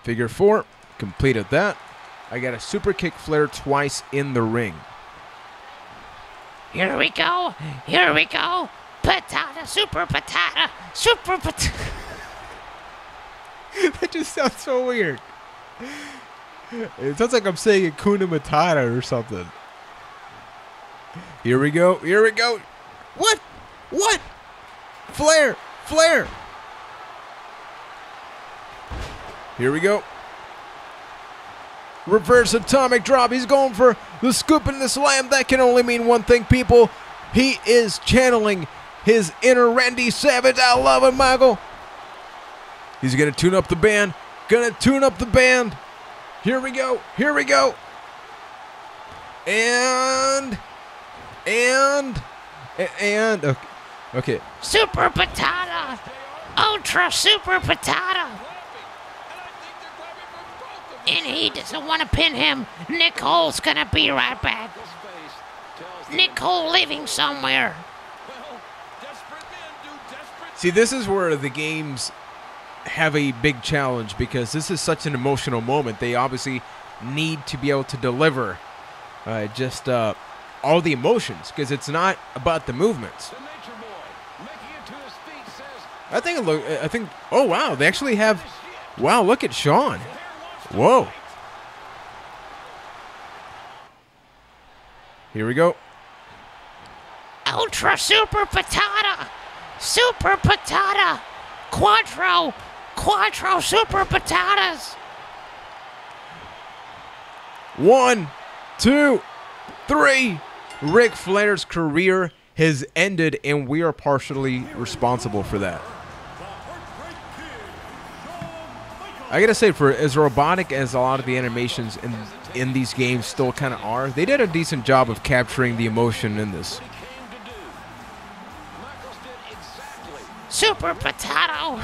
Figure 4. Completed that. I got a super kick Flair twice in the ring. Here we go. Here we go. Patata, super patata, super patata. That just sounds so weird. It sounds like I'm saying Hakuna Matata or something. Here we go. Here we go. What? What? Flair. Flair. Here we go. Reverse atomic drop. He's going for the scoop and the slam. That can only mean one thing, people. He is channeling his inner Randy Savage. I love it, Michael. He's going to tune up the band. Going to tune up the band. Here we go. Here we go. And okay. Super patata. Ultra super patata. And he doesn't want to pin him. Nicole's gonna be right back. Nicole living somewhere. See, this is where the games have a big challenge because this is such an emotional moment. They obviously need to be able to deliver all the emotions because it's not about the movements. I think. Oh wow, they actually have. Wow, look at Sean. Whoa. Here we go. Ultra super patata. Super patata. Quattro super patatas. 1, 2, 3. Ric Flair's career has ended, and we are partially responsible for that. I gotta say, for as robotic as a lot of the animations in these games still kind of are, they did a decent job of capturing the emotion in this. Super potato.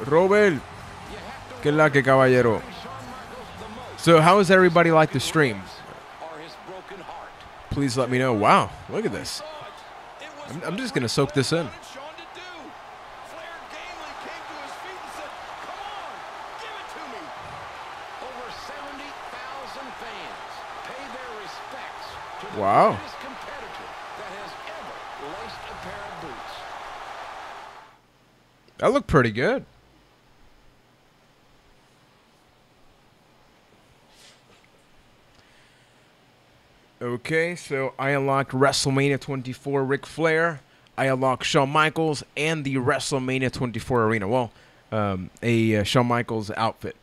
Robert, que la que caballero. So how does everybody like the stream? Please let me know. Wow, look at this. I'm just gonna soak this in. Wow. That looked pretty good. Okay, so I unlocked WrestleMania 24 Ric Flair. I unlocked Shawn Michaels and the WrestleMania 24 arena. Well, a Shawn Michaels outfit.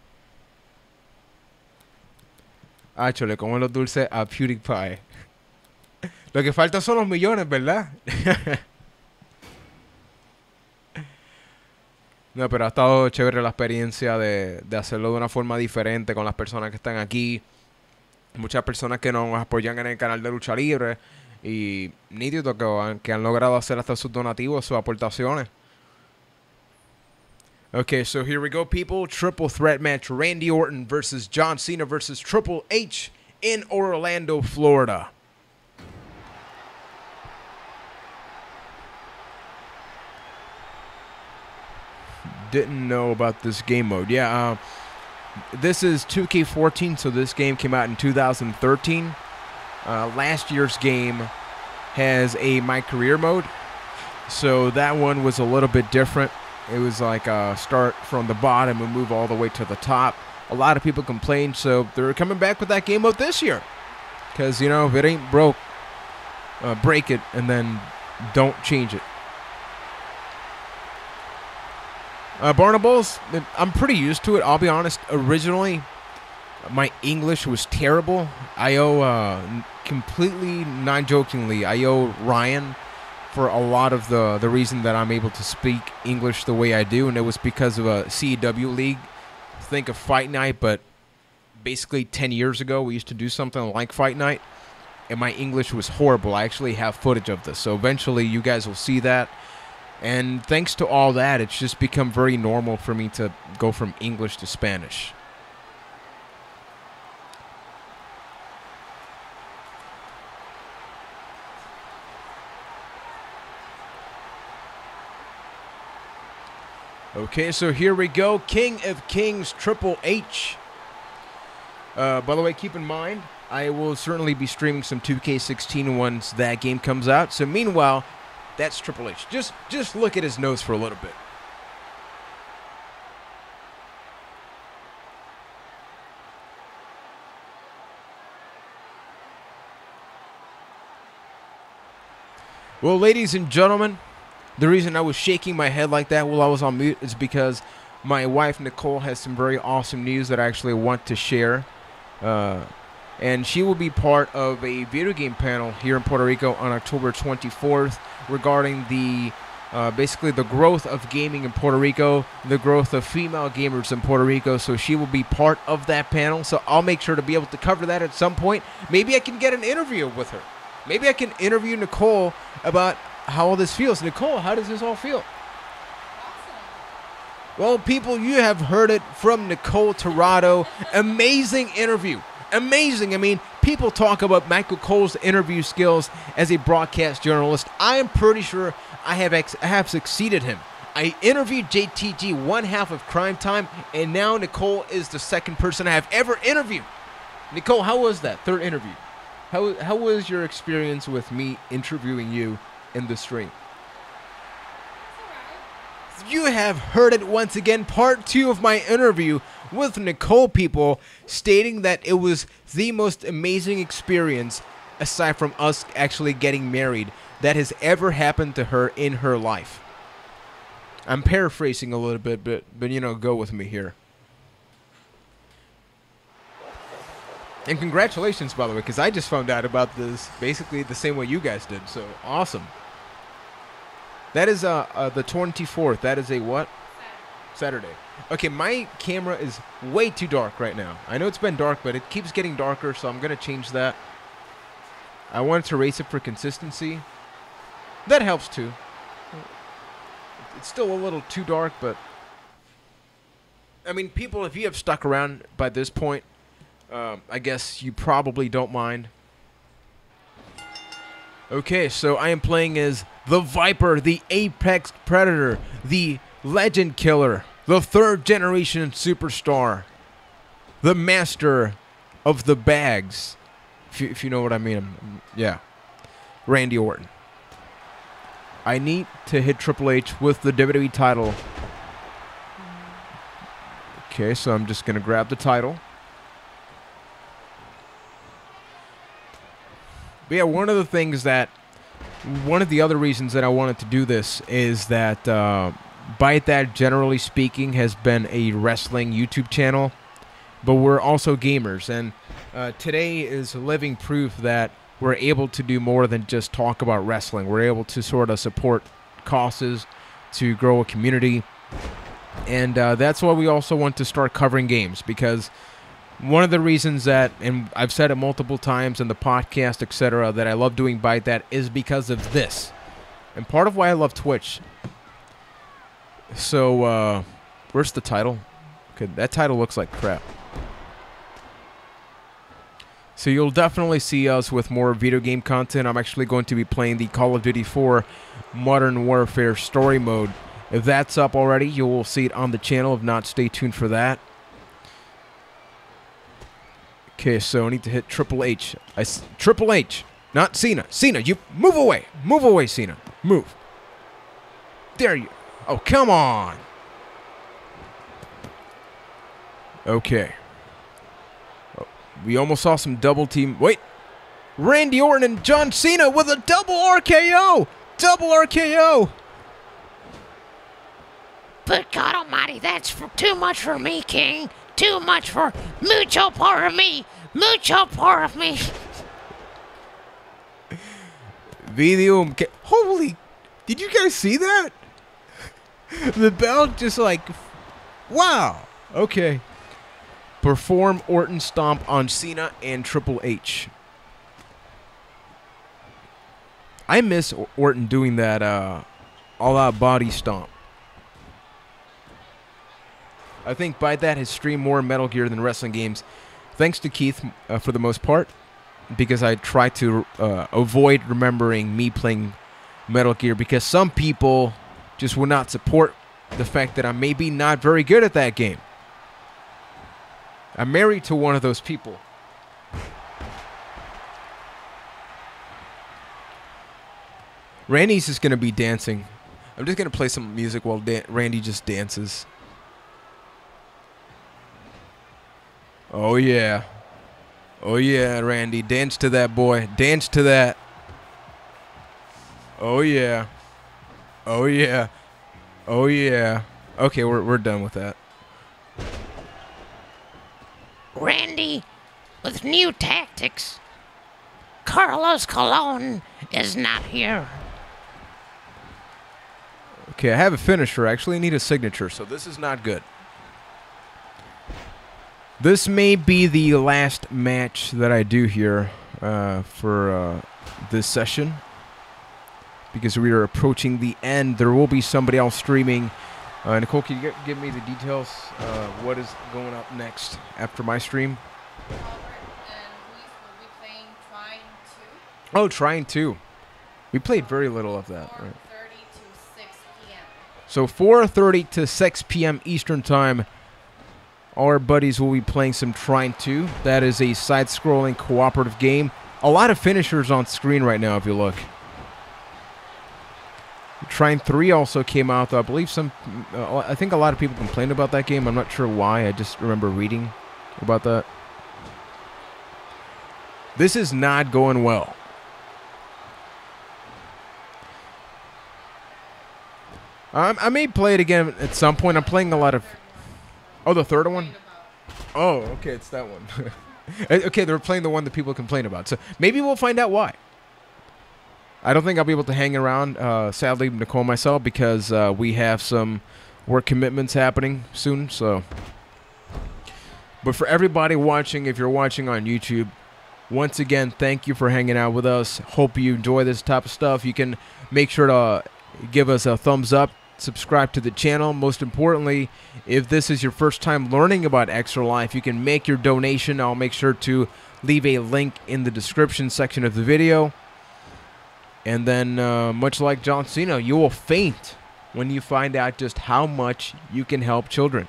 Ah, chole, como los dulces a PewDiePie. Lo que falta son los millones, ¿verdad? No, pero ha estado chévere la experiencia de hacerlo de una forma diferente con las personas que están aquí. Muchas personas que nos apoyan en el canal de Lucha Libre. Y nítido que han logrado hacer hasta sus donativos, sus aportaciones. Okay, so here we go, people. Triple threat match. Randy Orton versus John Cena versus Triple H in Orlando, Florida. Didn't know about this game mode. Yeah, this is 2K14, so this game came out in 2013. Last year's game has a My Career mode, so that one was a little bit different. It was like start from the bottom and move all the way to the top. A lot of people complained, so they're coming back with that game mode this year. Because, you know, if it ain't broke, break it and then don't change it. Barnables, I'm pretty used to it. I'll be honest. Originally, my English was terrible. I owe, completely non-jokingly, I owe Ryan for a lot of the reason that I'm able to speak English the way I do, and it was because of a CEW league. Think of Fight Night, but basically 10 years ago, we used to do something like Fight Night, and my English was horrible. I actually have footage of this, so eventually you guys will see that. And thanks to all that, it's just become very normal for me to go from English to Spanish. Okay, so here we go. King of Kings, Triple H. By the way, keep in mind, I will certainly be streaming some 2K16 once that game comes out. So meanwhile, that's Triple H. Just look at his nose for a little bit. Well, ladies and gentlemen, the reason I was shaking my head like that while I was on mute is because my wife, Nicole, has some very awesome news that I actually want to share. And she will be part of a video game panel here in Puerto Rico on October 24th regarding the basically the growth of gaming in Puerto Rico, the growth of female gamers in Puerto Rico. So she will be part of that panel. So I'll make sure to be able to cover that at some point. Maybe I can get an interview with her. Maybe I can interview Nicole about how all this feels. Nicole, how does this all feel? Well, people, you have heard it from Nicole Torrado. Amazing interview. Amazing. I mean, people talk about Michael Cole's interview skills as a broadcast journalist. I am pretty sure I have succeeded him. I interviewed JTG one half of Crime Time, and now Nicole is the second person I have ever interviewed. Nicole, how was that third interview? How was your experience with me interviewing you in the stream? You have heard it once again, part 2 of my interview with Nicole, people, stating that it was the most amazing experience, aside from us actually getting married, that has ever happened to her in her life. I'm paraphrasing a little bit, but you know, go with me here. And congratulations, by the way, because I just found out about this basically the same way you guys did, so awesome. That is the 24th. That is a what? Saturday. Okay, my camera is way too dark right now. I know it's been dark, but it keeps getting darker, so I'm going to change that. I wanted to raise it for consistency. That helps too. It's still a little too dark, but... I mean, people, if you have stuck around by this point, I guess you probably don't mind. Okay, so I am playing as the Viper, the Apex Predator, the Legend Killer, the 3rd generation superstar, the master of the bags, if you know what I mean. Yeah, Randy Orton. I need to hit Triple H with the WWE title. Okay, so I'm just going to grab the title. But yeah, one of the other reasons that I wanted to do this is that Byte, that generally speaking, has been a wrestling YouTube channel, but we're also gamers, and today is living proof that we're able to do more than just talk about wrestling. We're able to sort of support causes, to grow a community, and that's why we also want to start covering games, because one of the reasons that, and I've said it multiple times in the podcast, etc., that I love doing Byte That is because of this. And part of why I love Twitch. So, where's the title? Okay, that title looks like crap. So you'll definitely see us with more video game content. I'm actually going to be playing the Call of Duty 4 Modern Warfare Story Mode. If that's up already, you will see it on the channel. If not, stay tuned for that. Okay, so I need to hit Triple H. Triple H, not Cena. Cena, you move away. Move away, Cena. Move. There you. Oh, come on. Okay. Oh, we almost saw some double team. Wait. Randy Orton and John Cena with a double RKO. Double RKO. But God almighty, that's too much for me, King. Too much for mucho part of me. Mucho part of me. Video. Holy. Did you guys see that? The bell just like. Wow. Okay. Perform Orton Stomp on Cena and Triple H. I miss Orton doing that all-out body stomp. I think by that has streamed more Metal Gear than wrestling games. Thanks to Keith for the most part, because I try to avoid remembering me playing Metal Gear, because some people just will not support the fact that I'm maybe not very good at that game. I'm married to one of those people. Randy's just going to be dancing. I'm just going to play some music while Randy just dances. Oh, yeah. Oh, yeah, Randy. Dance to that, boy. Dance to that. Oh, yeah. Oh, yeah. Oh, yeah. Okay, we're done with that. Randy, with new tactics. Carlos Colon is not here. Okay, I have a finisher. I actually need a signature, so this is not good. This may be the last match that I do here for this session, because we are approaching the end. There will be somebody else streaming. Nicole, can you give me the details? What is going up next after my stream? Albert and Luis will be playing Trying 2. Oh, Trying 2. We played very little of that. 4:30 Right. to 6 p.m. So 4:30 to 6 p.m. Eastern Time, our buddies will be playing some Trying 2. That is a side-scrolling cooperative game. A lot of finishers on screen right now if you look. Trying 3 also came out, though. I believe I think a lot of people complained about that game. I'm not sure why. I just remember reading about that. This is not going well. I may play it again at some point. I'm playing a lot of... Oh, the third one? Oh, okay, it's that one. Okay, they're playing the one that people complain about. So maybe we'll find out why. I don't think I'll be able to hang around, sadly, Nicole and myself, because we have some work commitments happening soon. So, but for everybody watching, if you're watching on YouTube, once again, thank you for hanging out with us. Hope you enjoy this type of stuff. You can make sure to give us a thumbs up, subscribe to the channel. Most importantly, if this is your first time learning about Extra Life, you can make your donation. I'll make sure to leave a link in the description section of the video. And then, much like John Cena, you will faint when you find out just how much you can help children.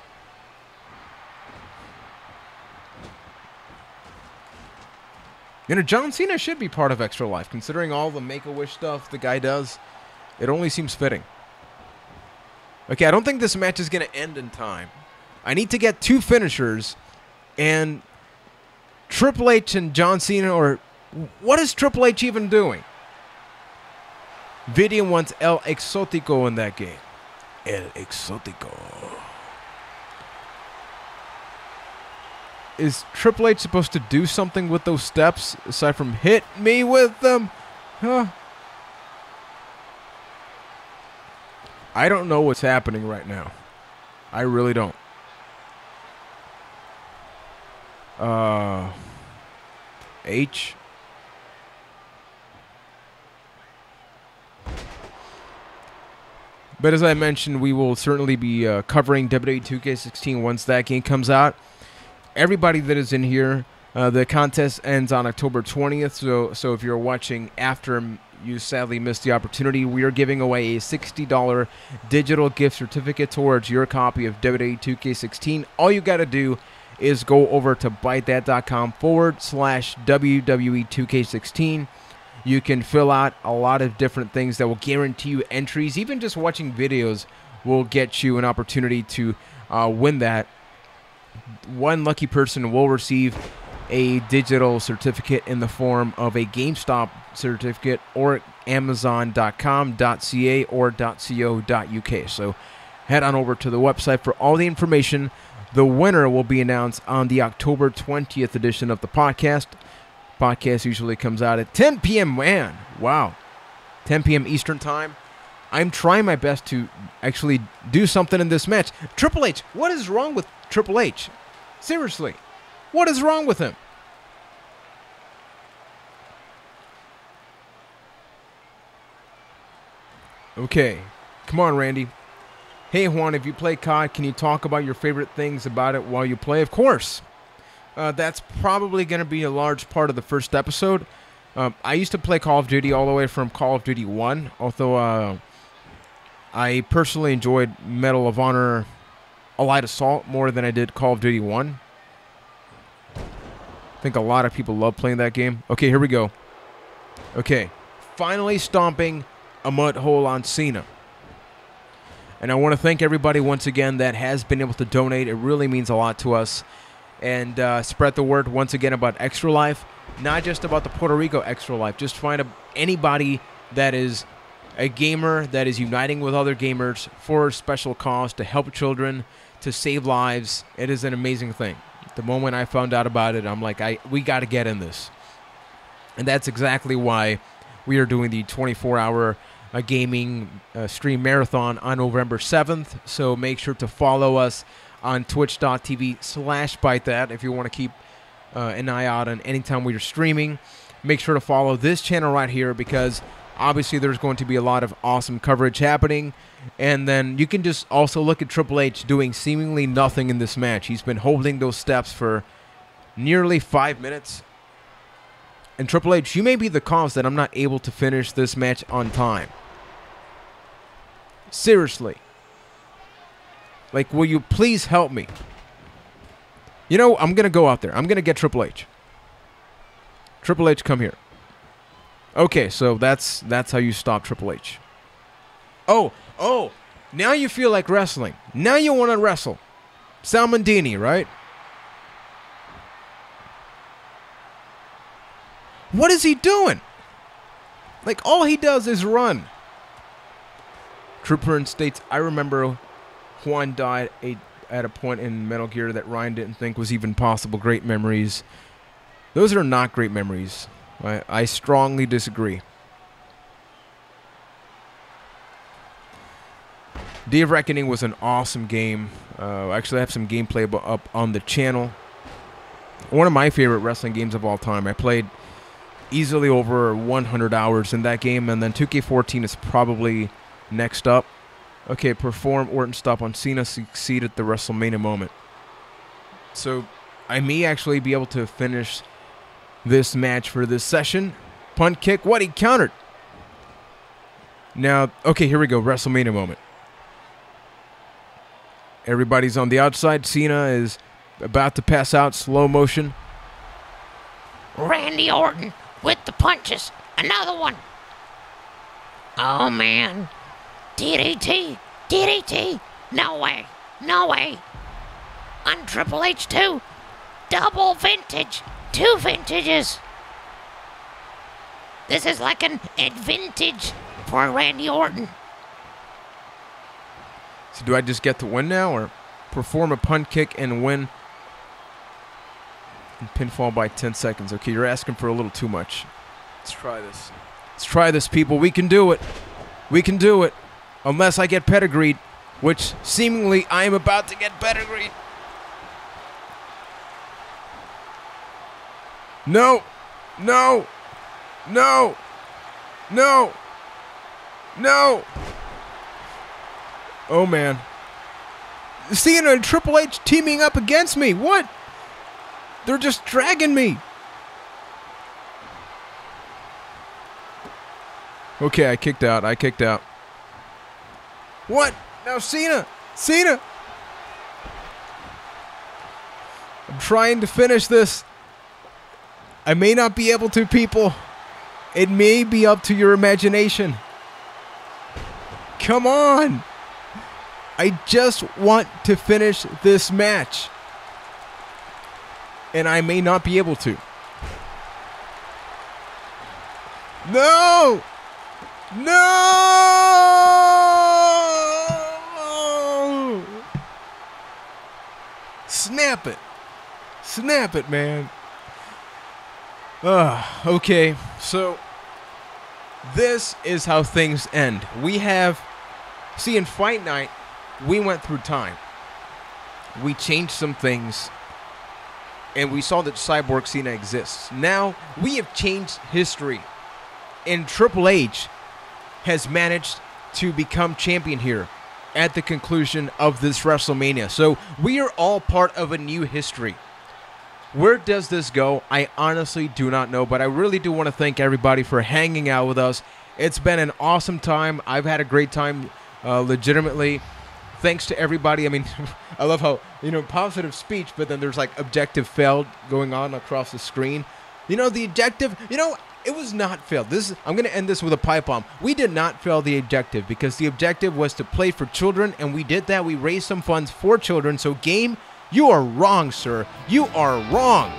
You know, John Cena should be part of Extra Life, considering all the Make-A-Wish stuff the guy does. It only seems fitting. Okay, I don't think this match is going to end in time. I need to get 2 finishers, and Triple H and John Cena, or what is Triple H even doing? Vidian wants El Exótico in that game. El Exótico. Is Triple H supposed to do something with those steps aside from hit me with them? Huh? I don't know what's happening right now. I really don't. H. But as I mentioned, we will certainly be covering WWE 2K14 once that game comes out. Everybody that is in here, the contest ends on October 20th. So if you're watching after you sadly missed the opportunity, we are giving away a $60 digital gift certificate towards your copy of WWE 2K16. All you got to do is go over to bytethat.com/WWE 2K16. You can fill out a lot of different things that will guarantee you entries. Even just watching videos will get you an opportunity to win that. One lucky person will receive a digital certificate in the form of a GameStop certificate or Amazon.com.ca or .co.uk. So head on over to the website for all the information. The winner will be announced on the October 20th edition of the podcast. Podcast usually comes out at 10 p.m. Man, wow. 10 p.m. Eastern Time. I'm trying my best to actually do something in this match. Triple H, what is wrong with Triple H? Seriously, what is wrong with him? Okay, come on, Randy. Hey, Juan, if you play COD, can you talk about your favorite things about it while you play? Of course. That's probably going to be a large part of the first episode. I used to play Call of Duty all the way from Call of Duty 1, although I personally enjoyed Medal of Honor Allied Assault more than I did Call of Duty 1. I think a lot of people love playing that game. Okay, here we go. Okay, finally stomping a mud hole on Cena. And I want to thank everybody once again that has been able to donate. It really means a lot to us. And spread the word once again about Extra Life, not just about the Puerto Rico Extra Life. Just find anybody that is a gamer that is uniting with other gamers for a special cause to help children, to save lives. It is an amazing thing. The moment I found out about it, I'm like, we got to get in this. And that's exactly why we are doing the 24-hour a gaming stream marathon on November 7th. So make sure to follow us on twitch.tv/bytethat if you want to keep an eye out on anytime we are streaming. Make sure to follow this channel right here because obviously there's going to be a lot of awesome coverage happening. And then you can just also look at Triple H doing seemingly nothing in this match. He's been holding those steps for nearly 5 minutes. And Triple H, you may be the cause that I'm not able to finish this match on time. Seriously. Like, will you please help me? You know, I'm going to go out there. I'm going to get Triple H. Triple H, come here. Okay, so that's how you stop Triple H. Oh, now you feel like wrestling. Now you want to wrestle. Salmondini, right? What is he doing? Like, all he does is run. Trooper states, I remember Juan died at a point in Metal Gear that Ryan didn't think was even possible. Great memories. Those are not great memories. I strongly disagree. Day of Reckoning was an awesome game. Actually, I have some gameplay up on the channel. One of my favorite wrestling games of all time. I played easily over 100 hours in that game, and then 2K14 is probably next up. Okay, perform Orton stop on Cena, succeed at the WrestleMania moment. So I may actually be able to finish this match for this session. Punt kick, what? He countered. Now, okay, here we go, WrestleMania moment. Everybody's on the outside. Cena is about to pass out, slow motion. Randy Orton with the punches. Another one. Oh, man. DDT. DDT. No way. No way. On Triple H, too. Double vintage. 2 vintages. This is like an advantage for Randy Orton. So do I just get to win now, or perform a punt kick and win? And pinfall by 10 seconds. Okay, you're asking for a little too much. Let's try this. Let's try this, people. We can do it. We can do it. Unless I get pedigreed, which seemingly I am about to get pedigreed. No. No. No. No. No. Oh, man. Cena and Triple H teaming up against me. What? They're just dragging me. Okay, I kicked out. I kicked out. What? Now Cena. Cena. I'm trying to finish this. I may not be able to, people. It may be up to your imagination. Come on. I just want to finish this match. And I may not be able to. No! No! Snap it. Snap it, man. Okay, so this is how things end. We have, see, in Fight Night, we went through time. We changed some things, and we saw that Cyborg Cena exists. Now, we have changed history, and Triple H has managed to become champion here at the conclusion of this WrestleMania. So, we are all part of a new history. Where does this go? I honestly do not know, but I really do want to thank everybody for hanging out with us. It's been an awesome time. I've had a great time, legitimately. Thanks to everybody. I mean, I love how, positive speech, but then there's like objective failed going on across the screen. The objective, it was not failed. I'm going to end this with a pipe bomb. We did not fail the objective because the objective was to play for children, and we did that. We raised some funds for children. So game, you are wrong, sir. You are wrong.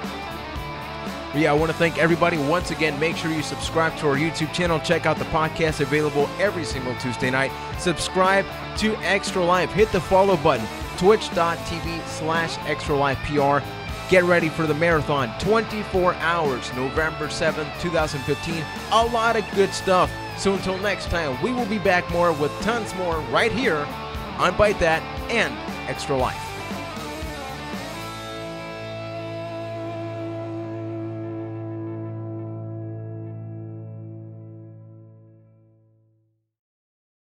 But yeah, I want to thank everybody once again. Make sure you subscribe to our YouTube channel. Check out the podcast available every single Tuesday night. Subscribe to Extra Life. Hit the follow button. Twitch.tv/ExtraLifePR. Get ready for the marathon, 24 hours, November 7th, 2015. A lot of good stuff. So until next time, we will be back more with tons more right here on Byte That and Extra Life.